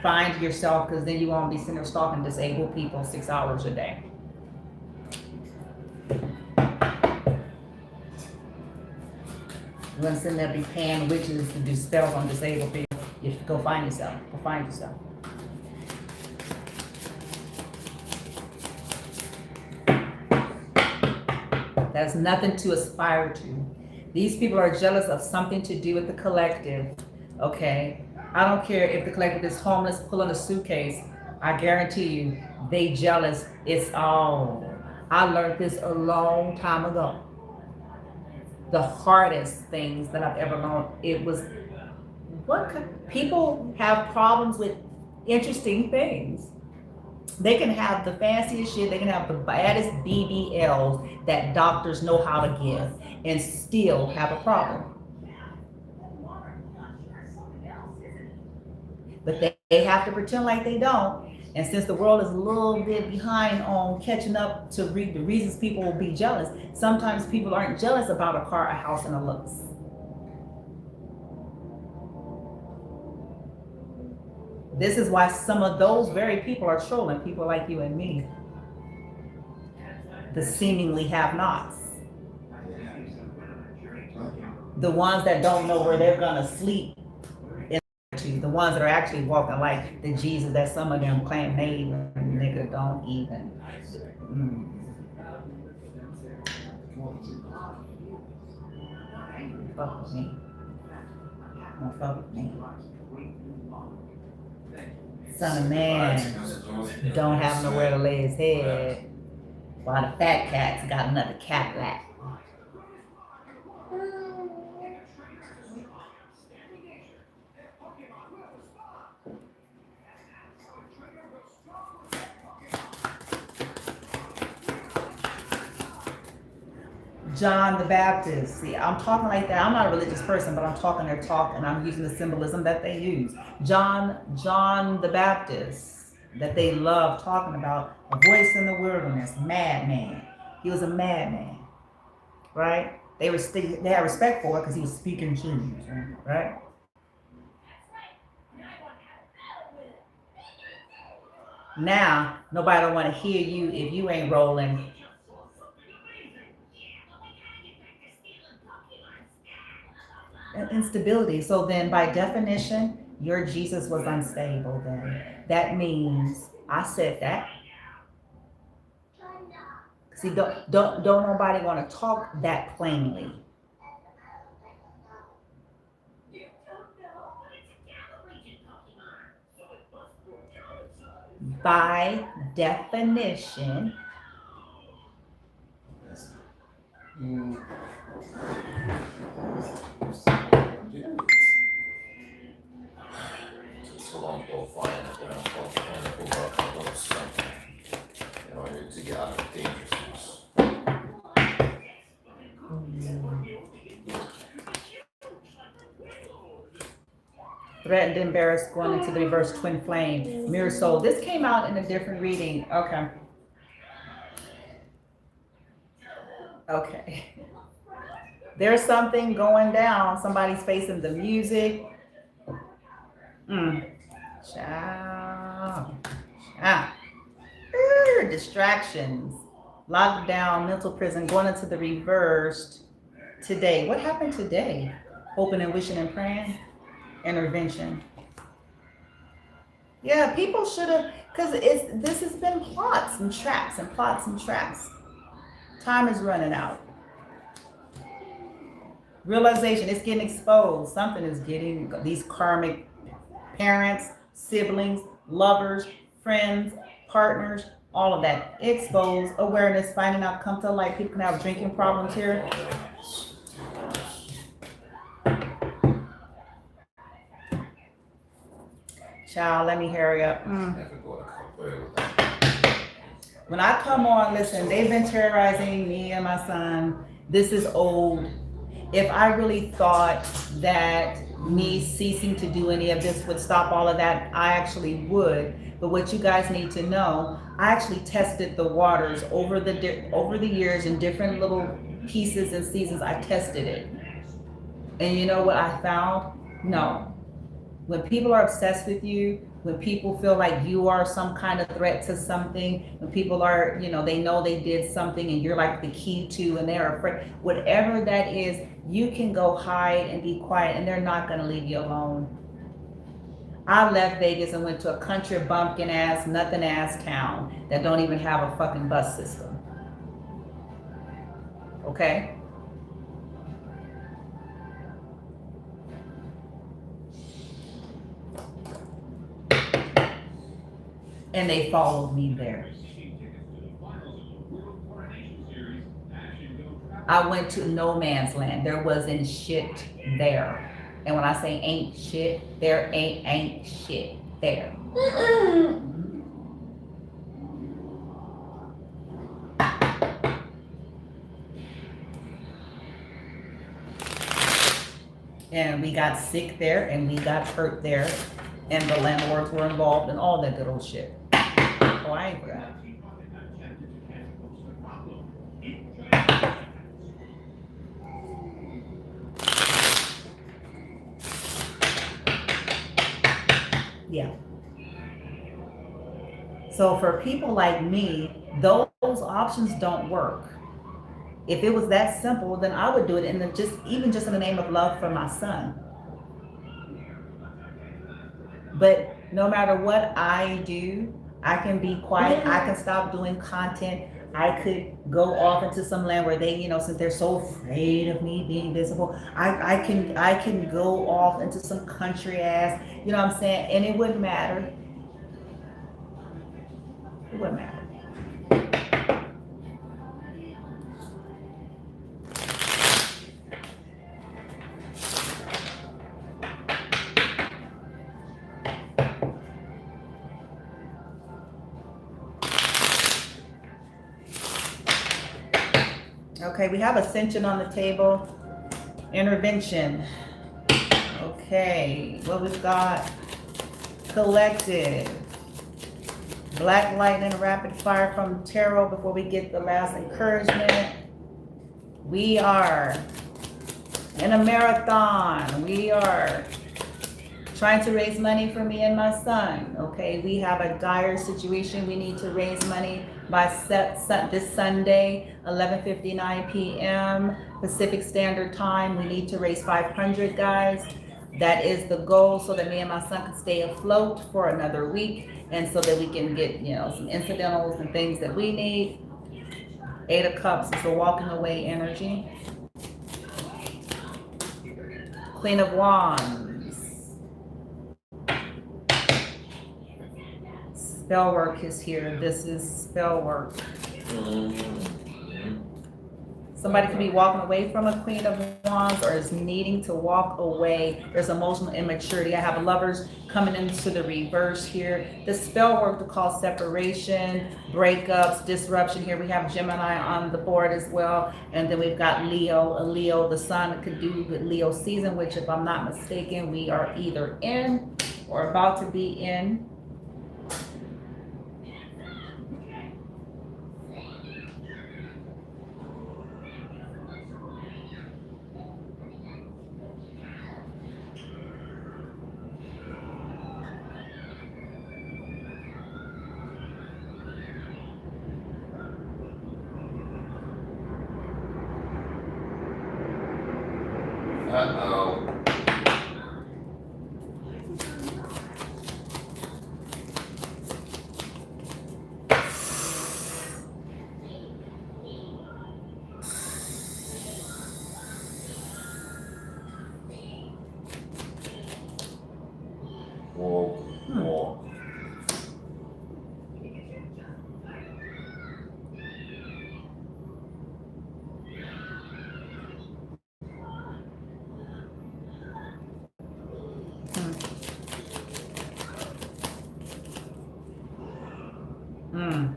find yourself, because then you won't be sitting there stalking disabled people 6 hours a day. You're gonna sit there be paying witches to do spells on disabled people. You should go find yourself. Go find yourself. That's nothing to aspire to. These people are jealous of something to do with the collective, okay? I don't care if the collective is homeless, pulling a suitcase. I guarantee you, they jealous. It's all. I learned this a long time ago. The hardest things that I've ever learned, it was, people have problems with interesting things. They can have the fanciest shit, they can have the baddest BBLs that doctors know how to give and still have a problem. But they have to pretend like they don't. And since the world is a little bit behind on catching up to the reasons people will be jealous, sometimes people aren't jealous about a car, a house, and a looks. This is why some of those very people are trolling people like you and me, the seemingly have-nots. The ones that don't know where they're gonna sleep, the ones that are actually walking like the Jesus that some of them claim they even, nigga, don't even. Fuck with me. Don't fuck with me. Son of man don't have nowhere to lay his head, while the fat cat's got another cat lap. John the Baptist. See, I'm talking like that. I'm not a religious person, but I'm talking their talk and I'm using the symbolism that they use. John the Baptist, that they love talking about, a voice in the wilderness, madman. He was a madman, right? They had respect for it because he was speaking truth, right? Now, nobody don't want to hear you if you ain't rolling. Instability. So then by definition, your Jesus was unstable then. That means I said that. See, don't nobody want to talk that plainly. By definition, So long go flying it down, flying it over up, a little something. To get out of dangerousness. Threatened, embarrassed, going into the reverse twin flame, mirror soul. This came out in a different reading. Okay. There's something going down. Somebody's facing the music. Ciao. Ah. Distractions. Lockdown, mental prison, going into the reversed today. What happened today? Hoping and wishing and praying. Intervention. Yeah, people should have, because this has been plots and traps and plots and traps. Time is running out. Realization, it's getting exposed. Something is getting, these karmic parents, siblings, lovers, friends, partners, all of that exposed. Awareness, finding out, come to light. People can have drinking problems here. Child, let me hurry up. When I come on, listen, they've been terrorizing me and my son. This is old. If I really thought that me ceasing to do any of this would stop all of that, I actually would. But what you guys need to know, I actually tested the waters over the years in different little pieces and seasons. I tested it. And you know what I found? No. When people are obsessed with you, when people feel like you are some kind of threat to something, when people are, they know they did something and you're like the key to, and they're afraid, whatever that is, you can go hide and be quiet and they're not going to leave you alone. I left Vegas and went to a country bumpkin ass, nothing ass town that don't even have a fucking bus system. Okay? And they followed me there. I went to no man's land. There wasn't shit there. And when I say ain't shit, there ain't shit there. And we got sick there and we got hurt there. And the landlords were involved in all that good old shit. Oh, I ain't forgot. Yeah. So for people like me, those options don't work. If it was that simple, then I would do it, and just in the name of love for my son. But no matter what I do, I can be quiet. I can stop doing content. I could go off into some land where they, since they're so afraid of me being visible, I can go off into some country ass, you know what I'm saying? And it wouldn't matter. It wouldn't matter. Okay, we have ascension on the table. Intervention. Okay, what we've got? Collective. Black lightning, rapid fire from tarot before we get the last encouragement. We are in a marathon. We are trying to raise money for me and my son. Okay, we have a dire situation. We need to raise money by this Sunday, 11:59 p.m. Pacific Standard Time. We need to raise 500, guys. That is the goal, so that me and my son can stay afloat for another week, and so that we can get, some incidentals and things that we need. 8 of Cups is the walking away energy. Queen of Wands. Spell work is here. This is spell work. Somebody could be walking away from a Queen of Wands, or is needing to walk away. There's emotional immaturity. I have lovers coming into the reverse here. The spell work to cause separation, breakups, disruption. Here we have Gemini on the board as well. And then we've got Leo. A Leo, the sun could do with Leo season, which if I'm not mistaken, we are either in or about to be in. Uh-oh. Whoa, whoa. Mm.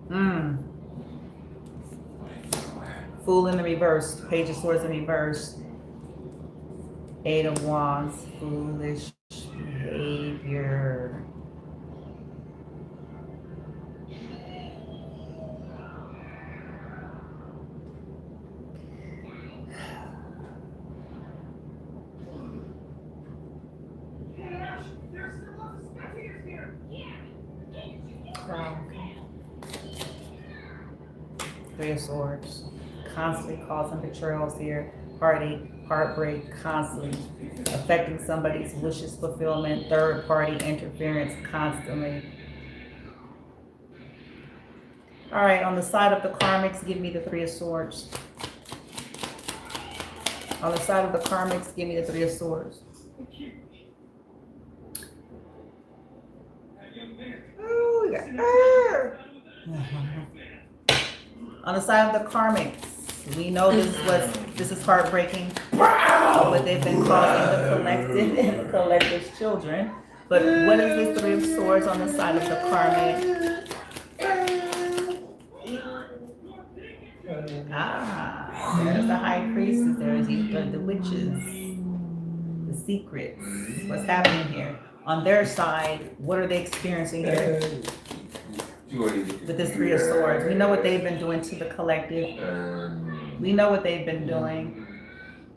Mm. Fool in the reverse. Page of Swords in reverse. Eight of Wands. Foolish behavior. Wow. Three of Swords. Constantly causing betrayals here. Heartache, heartbreak, constantly affecting somebody's wishes fulfillment. Third party interference constantly. All right, on the side of the karmics, give me the Three of Swords. On the side of the karmics, give me the Three of Swords. Ooh, we got on the side of the karmics, we know this is heartbreaking, what they've been causing the collective and the collective's children. But what is this Three of Swords on the side of the karmic? Ah, there's the High Priestess, there's the witches, the secrets. What's happening here? On their side, what are they experiencing here? With this Three of Swords, we know what they've been doing to the collective. We know what they've been doing,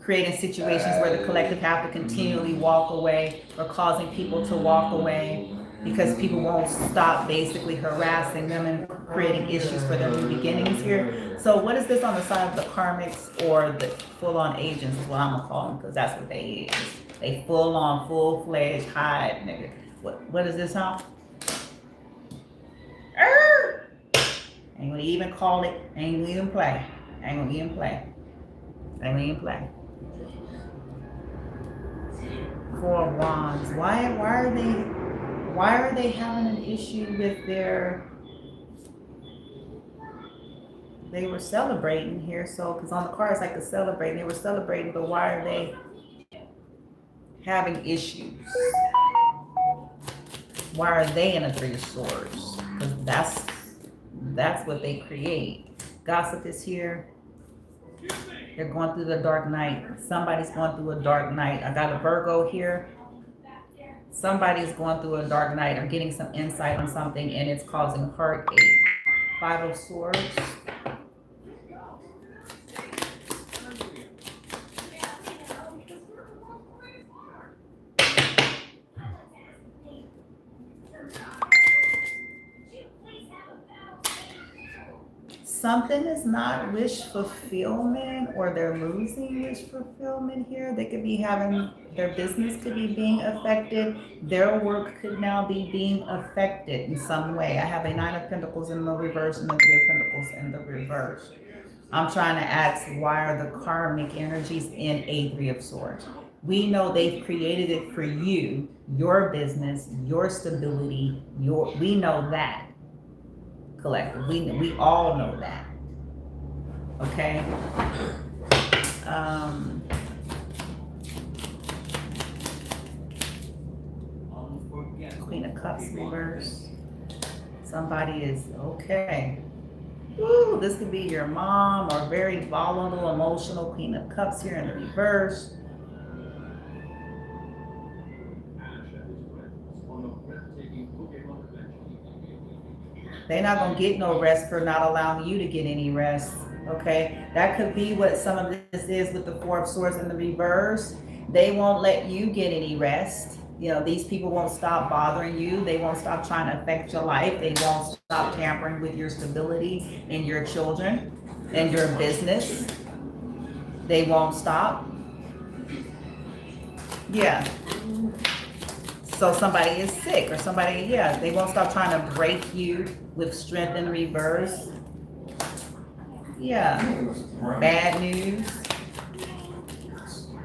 creating situations where the collective have to continually walk away or causing people to walk away because people won't stop basically harassing them and creating issues for their new beginnings here. So what is this on the side of the karmics or the full-on agents is what I'm gonna call them, because that's what they is. They full-on, full-fledged hide nigga. What is this, huh? Ain't gonna even call it, ain't gonna even play. Ain't gonna even play. Ain't gonna even play. Four of Wands. Why are they having an issue with their, they were celebrating here, so because on the cards like to celebrate, they were celebrating, but why are they having issues? Why are they in a Three of Swords? Because that's what they create. Gossip is here. They're going through the dark night. Somebody's going through a dark night. I got a Virgo here. Somebody's going through a dark night. I'm getting some insight on something and it's causing heartache. Five of Swords. Something is not wish fulfillment, or they're losing wish fulfillment here. They could be having, their business could be being affected. Their work could now be being affected in some way. I have a Nine of Pentacles in the reverse and the Three of Pentacles in the reverse. I'm trying to ask, why are the karmic energies in a Three of Swords? We know they've created it for you, your business, your stability, we know that. Collective. We all know that. Okay. Queen of Cups reverse. Somebody is okay. Ooh, this could be your mom or very volatile, emotional. Queen of Cups here in the reverse. They're not going to get no rest for not allowing you to get any rest, okay? That could be what some of this is with the Four of Swords in the reverse. They won't let you get any rest. You know, these people won't stop bothering you. They won't stop trying to affect your life. They won't stop tampering with your stability and your children and your business. They won't stop. Yeah. So somebody is sick or somebody, yeah, they won't stop trying to break you with strength in reverse. Yeah. Bad news.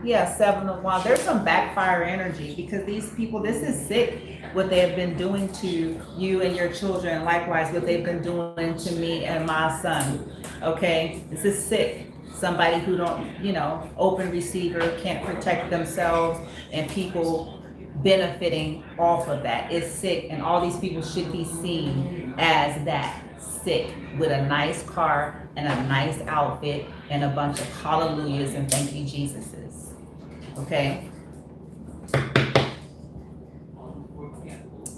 Yeah, 7 of Wands. There's some backfire energy because these people, this is sick what they have been doing to you and your children. Likewise, what they've been doing to me and my son. Okay, this is sick. Somebody who don't, you know, open receiver, can't protect themselves, and people benefiting off of that. It's sick, and all these people should be seen as that, sick, with a nice car and a nice outfit and a bunch of hallelujahs and thank you Jesuses. Okay.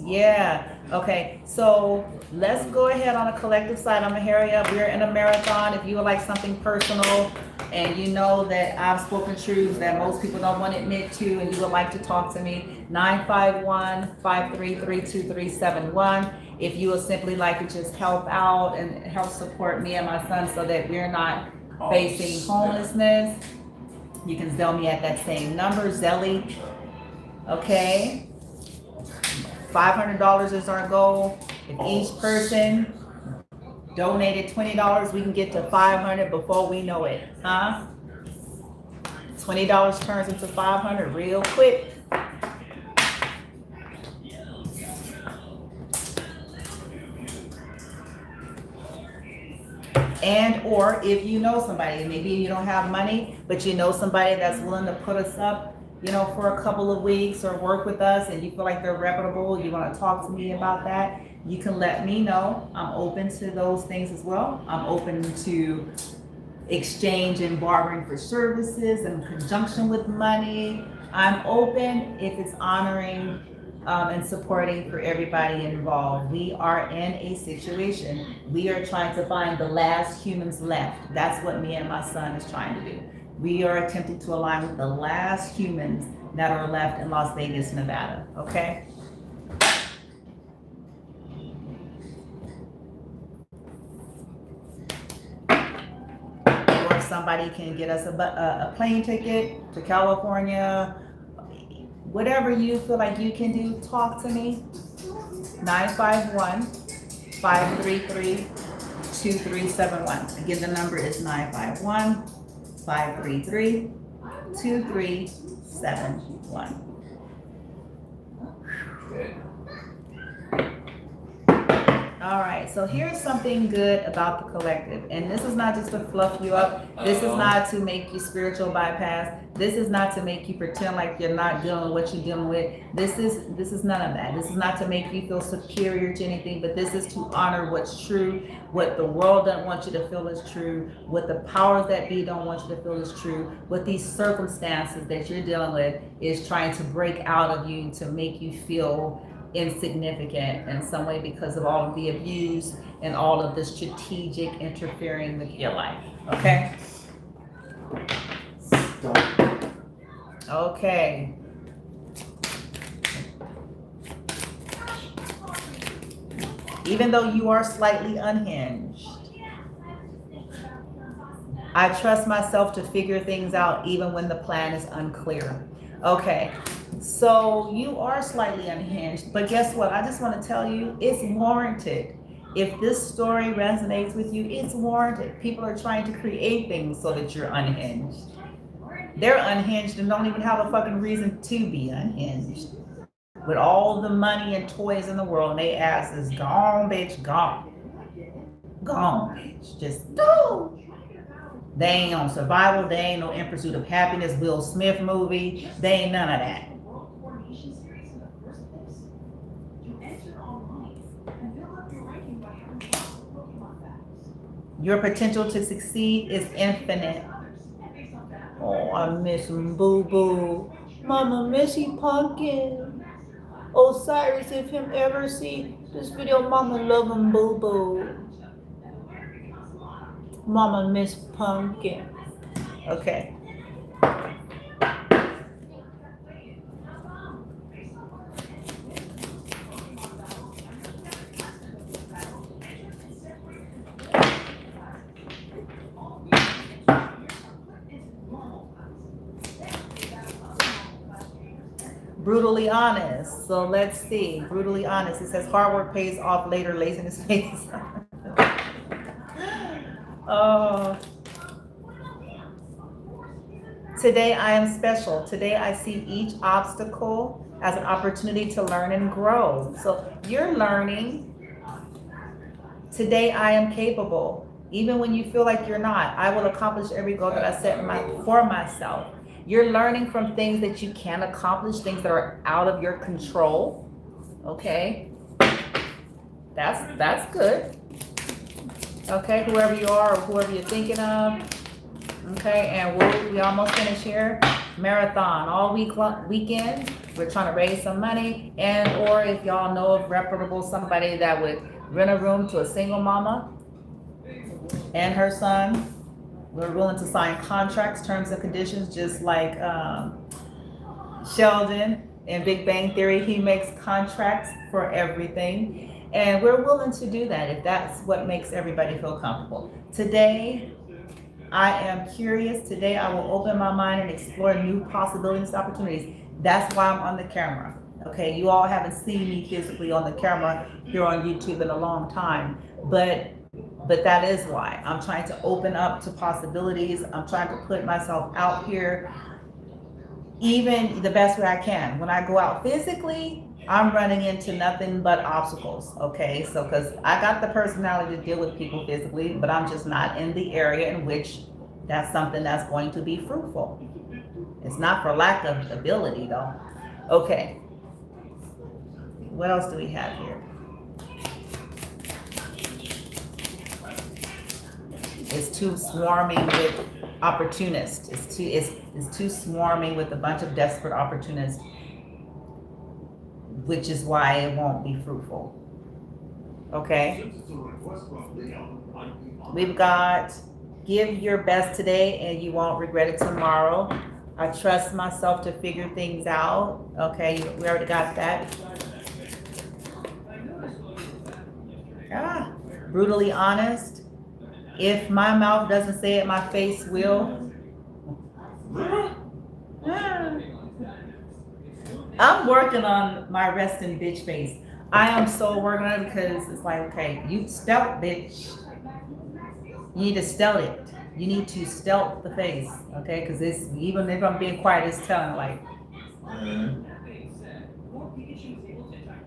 Yeah. Okay. So let's go ahead on a collective side. I'm gonna hurry up. We're in a marathon. If you would like something personal and you know that I've spoken truths that most people don't want to admit to, and you would like to talk to me, 951-533-2371. If you would simply like to just help out and help support me and my son so that we're not facing homelessness, you can Zelle me at that same number, Zelly. Okay. $500 is our goal. If each person donated $20, we can get to $500 before we know it, huh? $20 turns into $500 real quick. And or if you know somebody, maybe you don't have money, but you know somebody that's willing to put us up, you know, for a couple of weeks or work with us, and you feel like they're reputable, you want to talk to me about that, you can let me know. I'm open to those things as well. I'm open to exchange and bartering for services in conjunction with money. I'm open if it's honoring and supporting for everybody involved. We are in a situation. We are trying to find the last humans left. That's what me and my son is trying to do. We are attempting to align with the last humans that are left in Las Vegas, Nevada, okay? Or if somebody can get us a plane ticket to California, whatever you feel like you can do, talk to me. 951-533-2371. Again, the number is 951-533-2371. All right, so here's something good about the collective. And this is not just to fluff you up. This is not to make you spiritual bypass. This is not to make you pretend like you're not dealing with what you're dealing with. This is none of that. This is not to make you feel superior to anything, but this is to honor what's true, what the world doesn't want you to feel is true, what the powers that be don't want you to feel is true, what these circumstances that you're dealing with is trying to break out of you to make you feel insignificant in some way because of all of the abuse and all of the strategic interfering with your life. Okay? Okay. Even though you are slightly unhinged, I trust myself to figure things out even when the plan is unclear. Okay. So you are slightly unhinged, but guess what? I just want to tell you, it's warranted. If this story resonates with you, it's warranted. People are trying to create things so that you're unhinged. They're unhinged and don't even have a fucking reason to be unhinged. With all the money and toys in the world, and they ass is gone, bitch, gone. Gone, bitch. Just go. They ain't on Survival. They ain't no In Pursuit of Happiness, Will Smith movie. They ain't none of that. Your potential to succeed is infinite. Oh, I miss him, boo-boo. Mama, Missy Pumpkin. Osiris, if him ever see this video, Mama love him, boo-boo. Mama miss Pumpkin. Okay. brutally honest. So let's see, brutally honest. It says hard work pays off later, laziness pays. Oh, today I am special. Today I see each obstacle as an opportunity to learn and grow. So you're learning. Today I am capable. Even when you feel like you're not, I will accomplish every goal that I set for myself. You're learning from things that you can accomplish, things that are out of your control. Okay, that's good. Okay, whoever you are or whoever you're thinking of. Okay, and we almost finished here. Marathon all weekend. We're trying to raise some money, and or if y'all know of reputable somebody that would rent a room to a single mama and her son. We're willing to sign contracts, terms and conditions, just like Sheldon in Big Bang Theory. He makes contracts for everything. And we're willing to do that if that's what makes everybody feel comfortable. Today, I am curious. Today, I will open my mind and explore new possibilities, opportunities. That's why I'm on the camera. Okay, you all haven't seen me physically on the camera here on YouTube in a long time, but that is why I'm trying to open up to possibilities. I'm trying to put myself out here even the best way I can. When I go out physically, I'm running into nothing but obstacles. Okay, so because I got the personality to deal with people physically, but I'm just not in the area in which that's something that's going to be fruitful. It's not for lack of ability though. Okay, what else do we have here? It's too swarming with opportunists. It's too swarming with a bunch of desperate opportunists, which is why it won't be fruitful. Okay. We've got give your best today and you won't regret it tomorrow. I trust myself to figure things out. Okay, we already got that. Brutally honest. If my mouth doesn't say it, my face will. I'm working on my resting bitch face. I am so working on it because it's like, okay, you stealth, bitch. You need to stealth it. You need to stealth the face, okay? Because it's, even if I'm being quiet, it's telling like,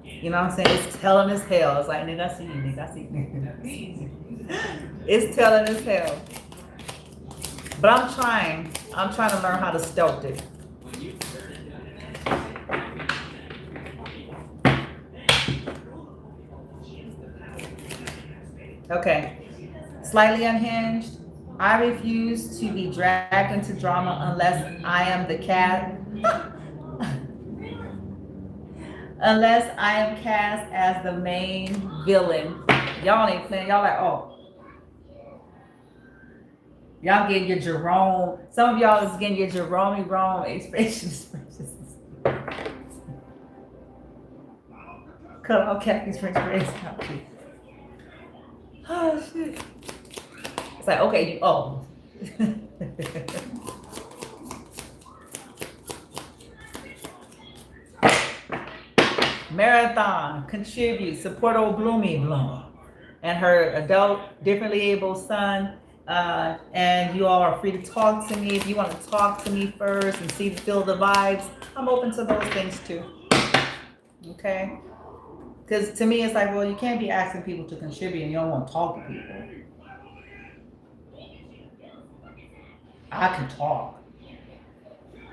you know what I'm saying? It's telling as hell. It's like, nigga, I see you, nigga, I see you, nigga, I see you. It's telling as hell. But I'm trying to learn how to stealth it. Okay, slightly unhinged. I refuse to be dragged into drama unless I am the cat. Unless I am cast as the main villain. Y'all ain't playing. Y'all like, oh. Y'all getting your Jerome. Some of y'all is getting your Jerome wrong expressions. Cut off Kathy's French braids out. Oh shit. It's like, okay, oh. Marathon, contribute, support old Bloomy Bloom and her adult, differently able son. And you all are free to talk to me. If you want to talk to me first and feel the vibes, I'm open to those things too. Okay? Because to me, it's like, well, you can't be asking people to contribute and you don't want to talk to people. I can talk.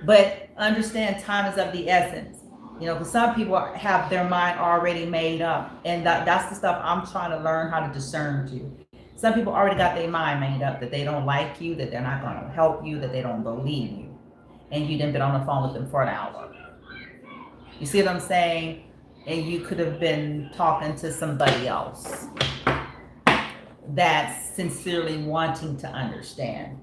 But understand time is of the essence. You know, because some people have their mind already made up. And that's the stuff I'm trying to learn how to discern to. Some people already got their mind made up that they don't like you, that they're not going to help you, that they don't believe you. And you didn't been on the phone with them for an hour. You see what I'm saying? And you could have been talking to somebody else that's sincerely wanting to understand.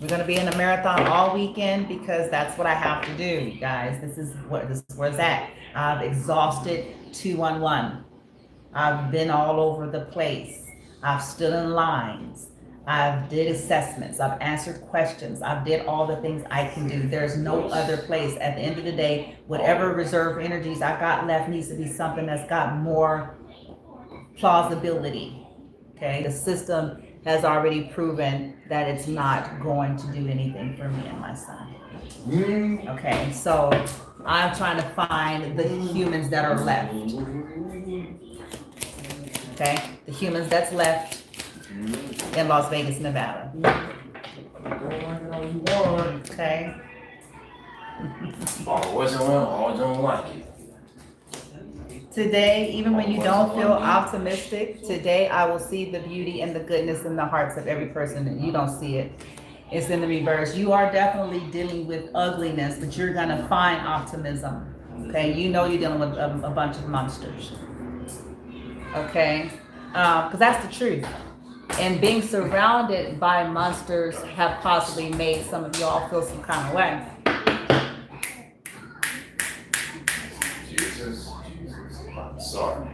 We're going to be in a marathon all weekend because that's what I have to do, you guys. This is where it's at. I've exhausted 211. I've been all over the place. I've stood in lines. I've did assessments, I've answered questions, I've did all the things I can do. There's no other place. At the end of the day, whatever reserve energies I got left needs to be something that's got more plausibility. Okay, the system has already proven that it's not going to do anything for me and my son. Okay, so I'm trying to find the humans that are left. Okay, the humans that's left in Las Vegas, Nevada. Okay. Always around, always don't like it. Today, even when you don't feel optimistic, today I will see the beauty and the goodness in the hearts of every person, and you don't see it. It's in the reverse. You are definitely dealing with ugliness, but you're gonna find optimism. Okay, you know you're dealing with a bunch of monsters. Okay, because that's the truth. And being surrounded by monsters have possibly made some of y'all feel some kind of way. Jesus. I'm sorry.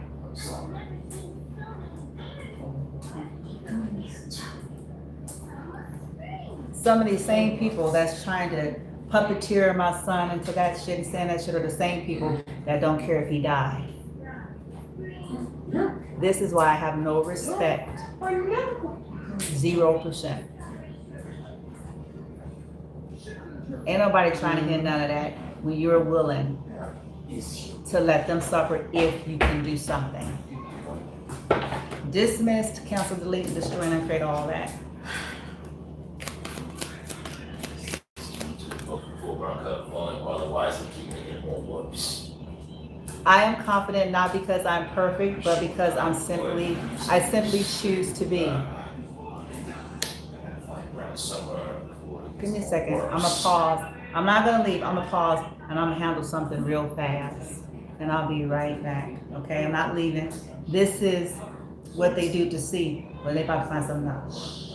Some of these same people that's trying to puppeteer my son into that shit and saying that shit are the same people that don't care if he died. This is why I have no respect. 0%. Ain't nobody trying to hear none of that when you're willing to let them suffer if you can do something. Dismissed, cancel, delete, destroy, and create all that. I am confident not because I'm perfect, but because I simply choose to be. Give me a second. I'm gonna pause. I'm not gonna leave. I'm gonna pause and I'm gonna handle something real fast. And I'll be right back. Okay, I'm not leaving. This is what they do to see when they about to find something else.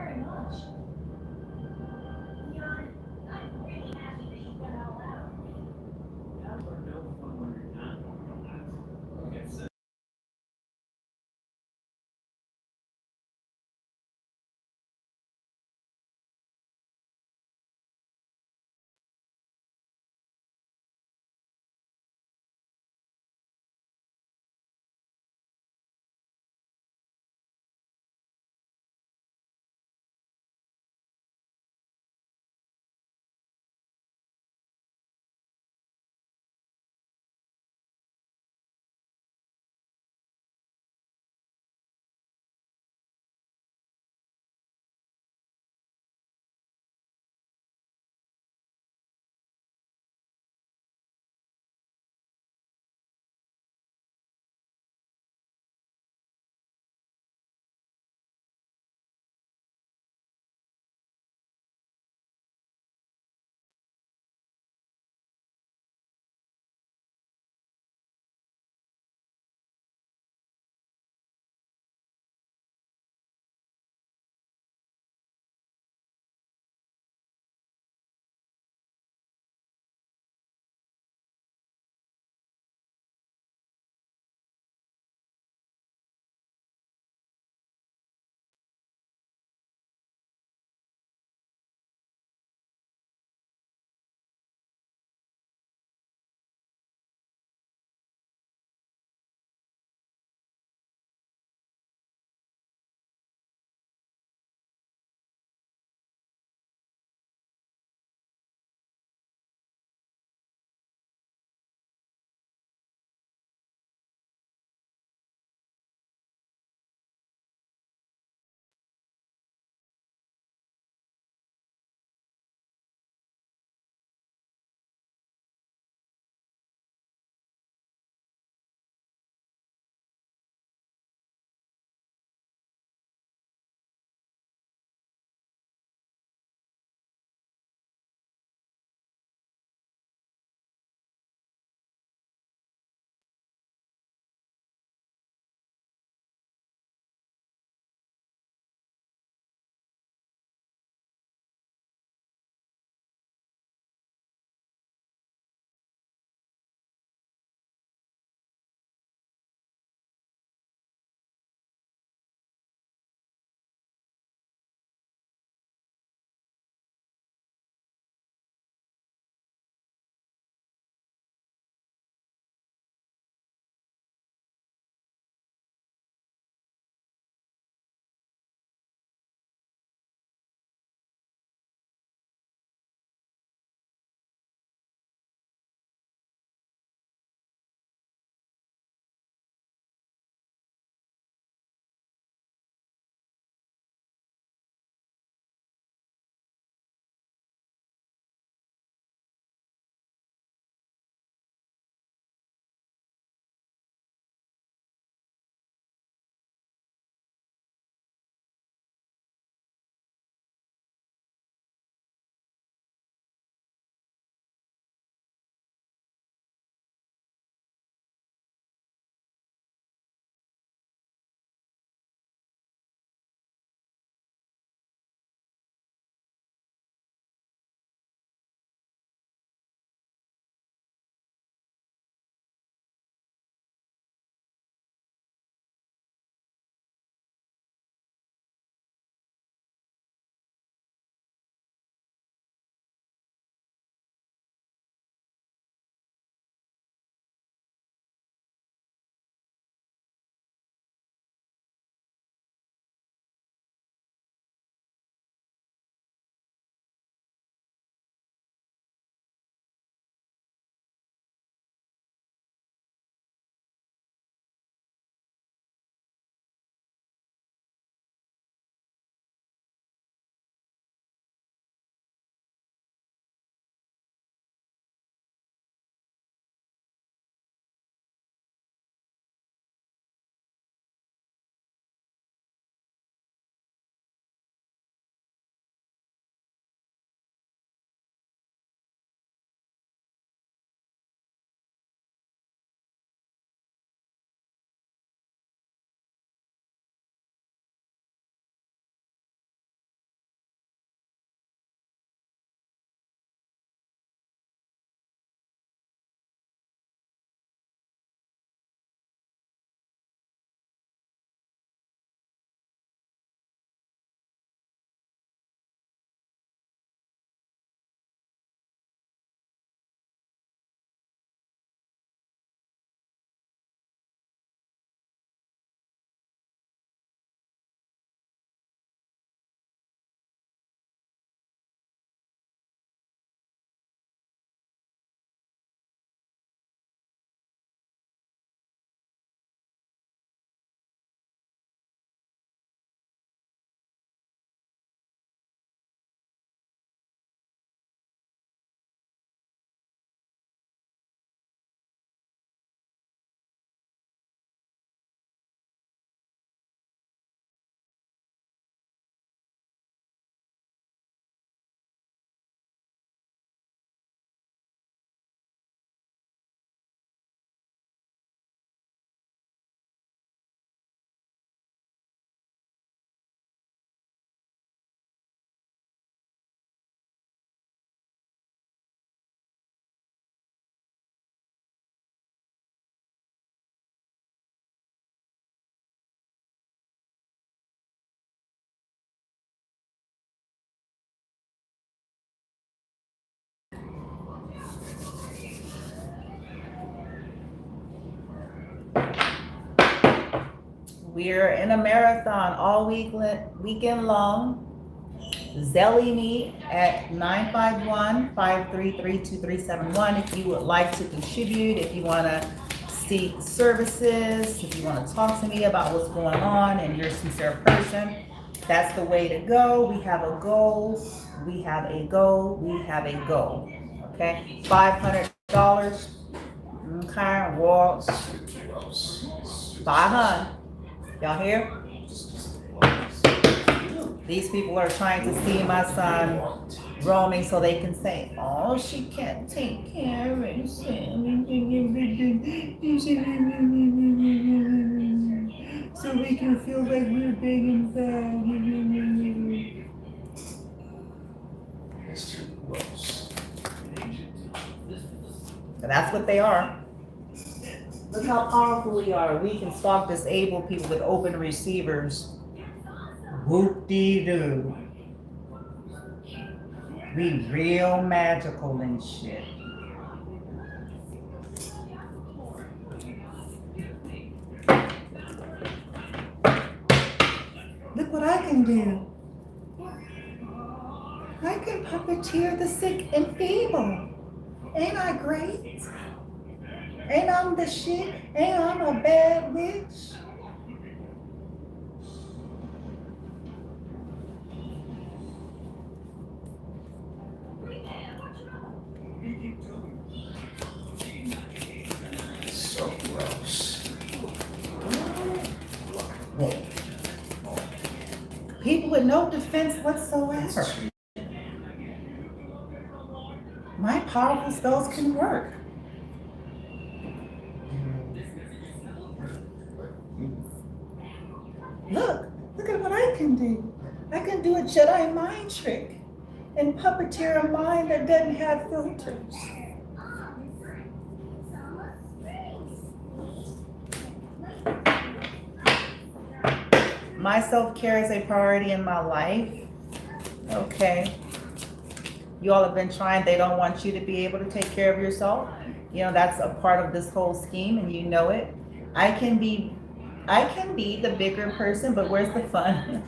very much. Leon, I'm really happy that you went all out. That's what no fun when you're not. It's We're in a marathon all weekend long. Zelly me at 951-533-2371 if you would like to contribute, if you want to seek services, if you want to talk to me about what's going on and you're a sincere person. That's the way to go. We have a goal. We have a goal. We have a goal. Okay, $500. Okay, well, 500. Y'all hear? These people are trying to see my son roaming so they can say, oh, she can't take care of it. So we can feel like we're big and bad. It's too gross. That's what they are. Look how powerful we are. We can stalk disabled people with open receivers. Whoop-dee-doo. We real magical and shit. Look what I can do. I can puppeteer the sick and feeble. Ain't I great? Ain't I the shit? Ain't I a bad witch? So gross. People with no defense whatsoever. My powerful spells can work. Look at what I can do. I can do a Jedi mind trick and puppeteer a mind that doesn't have filters. My self-care is a priority in my life. Okay. You all have been trying, they don't want you to be able to take care of yourself. You know, that's a part of this whole scheme and you know it. I can be the bigger person, but where's the fun?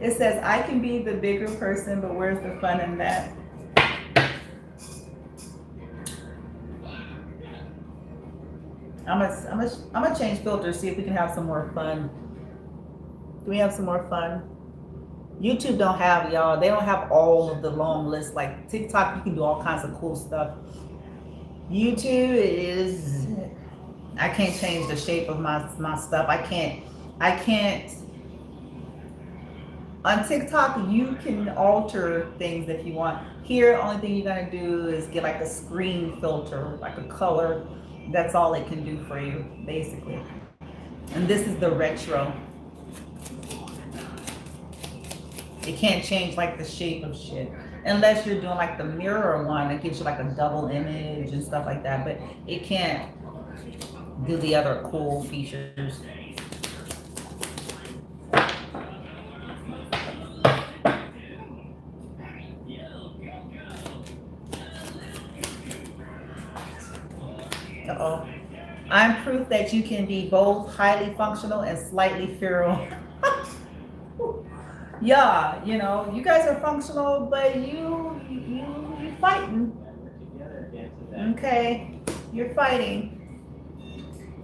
It says, I can be the bigger person, but where's the fun in that? I'm gonna change filters, see if we can have some more fun. Do we have some more fun? YouTube don't have, y'all, they don't have all of the long lists. Like TikTok, you can do all kinds of cool stuff. YouTube is, I can't change the shape of my stuff. I can't, on TikTok, you can alter things if you want. Here, only thing you're gonna do is get like a screen filter, like a color. That's all it can do for you, basically. And this is the retro. It can't change like the shape of shit. Unless you're doing like the mirror one, it gives you like a double image and stuff like that, but it can't do the other cool features. Uh-oh. I'm proof that you can be both highly functional and slightly feral. Yeah, you know, you guys are functional, but you fighting. Okay, you're fighting.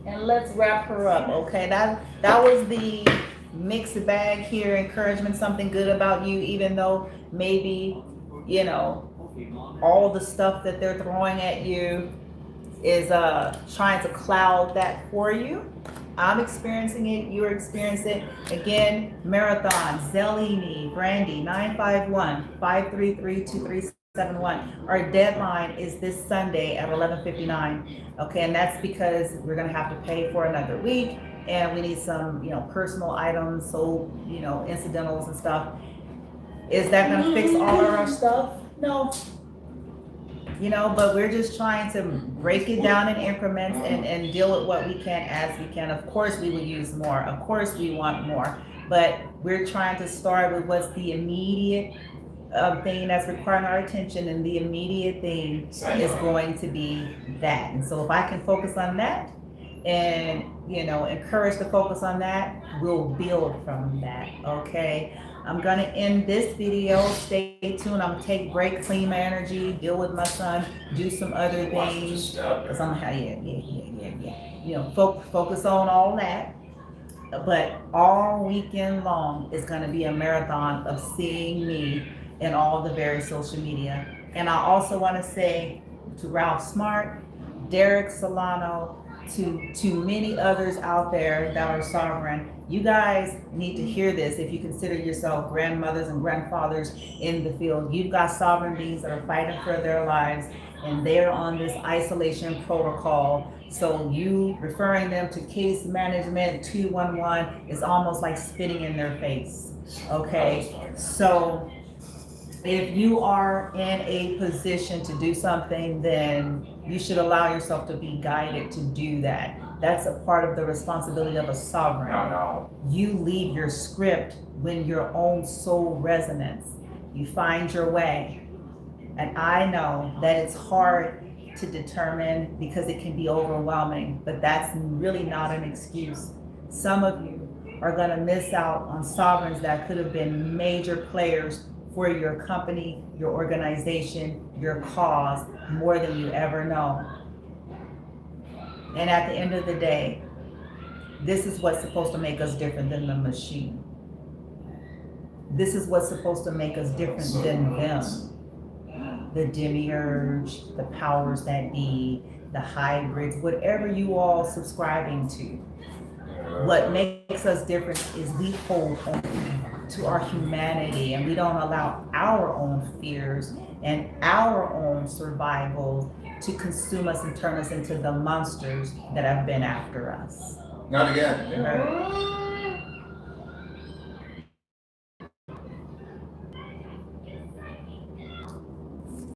And let's wrap her up, okay? That was the mixed bag here, encouragement, something good about you, even though maybe, you know, all the stuff that they're throwing at you is trying to cloud that for you. I'm experiencing it, you're experiencing it. Again, marathon, Zellini, Brandy, 951-533-2371. Our deadline is this Sunday at 11:59. Okay, and that's because we're gonna have to pay for another week and we need some, you know, personal items, so, you know, incidentals and stuff. Is that gonna fix all of our stuff? No. You know, but we're just trying to break it down in increments and deal with what we can as we can. Of course, we will use more. Of course, we want more. But we're trying to start with what's the immediate thing that's requiring our attention, and the immediate thing is going to be that. And so if I can focus on that, and, you know, encouraged to focus on that, we'll build from that, okay? I'm gonna end this video. Stay tuned. I'm gonna take break, clean my energy, deal with my son, do some other Watch the things. step. Cause I'm yeah. You know, focus on all that. But all weekend long is gonna be a marathon of seeing me in all the various social media. And I also wanna say to Ralph Smart, Derek Solano, to many others out there that are sovereign, you guys need to hear this if you consider yourself grandmothers and grandfathers in the field. You've got sovereign beings that are fighting for their lives, and they're on this isolation protocol. So you referring them to case management 211 is almost like spitting in their face. Okay, so if you are in a position to do something, then you should allow yourself to be guided to do that. That's a part of the responsibility of a sovereign. No. You leave your script when your own soul resonates. You find your way. And I know that it's hard to determine because it can be overwhelming, but that's really not an excuse. Some of you are gonna miss out on sovereigns that could have been major players for your company, your organization, your cause, more than you ever know. And at the end of the day, this is what's supposed to make us different than the machine. This is what's supposed to make us different than them. The demiurge, the powers that be, the hybrids, whatever you all subscribing to. What makes us different is we hold on to our humanity, and we don't allow our own fears and our own survival to consume us and turn us into the monsters that have been after us. Not again. Right.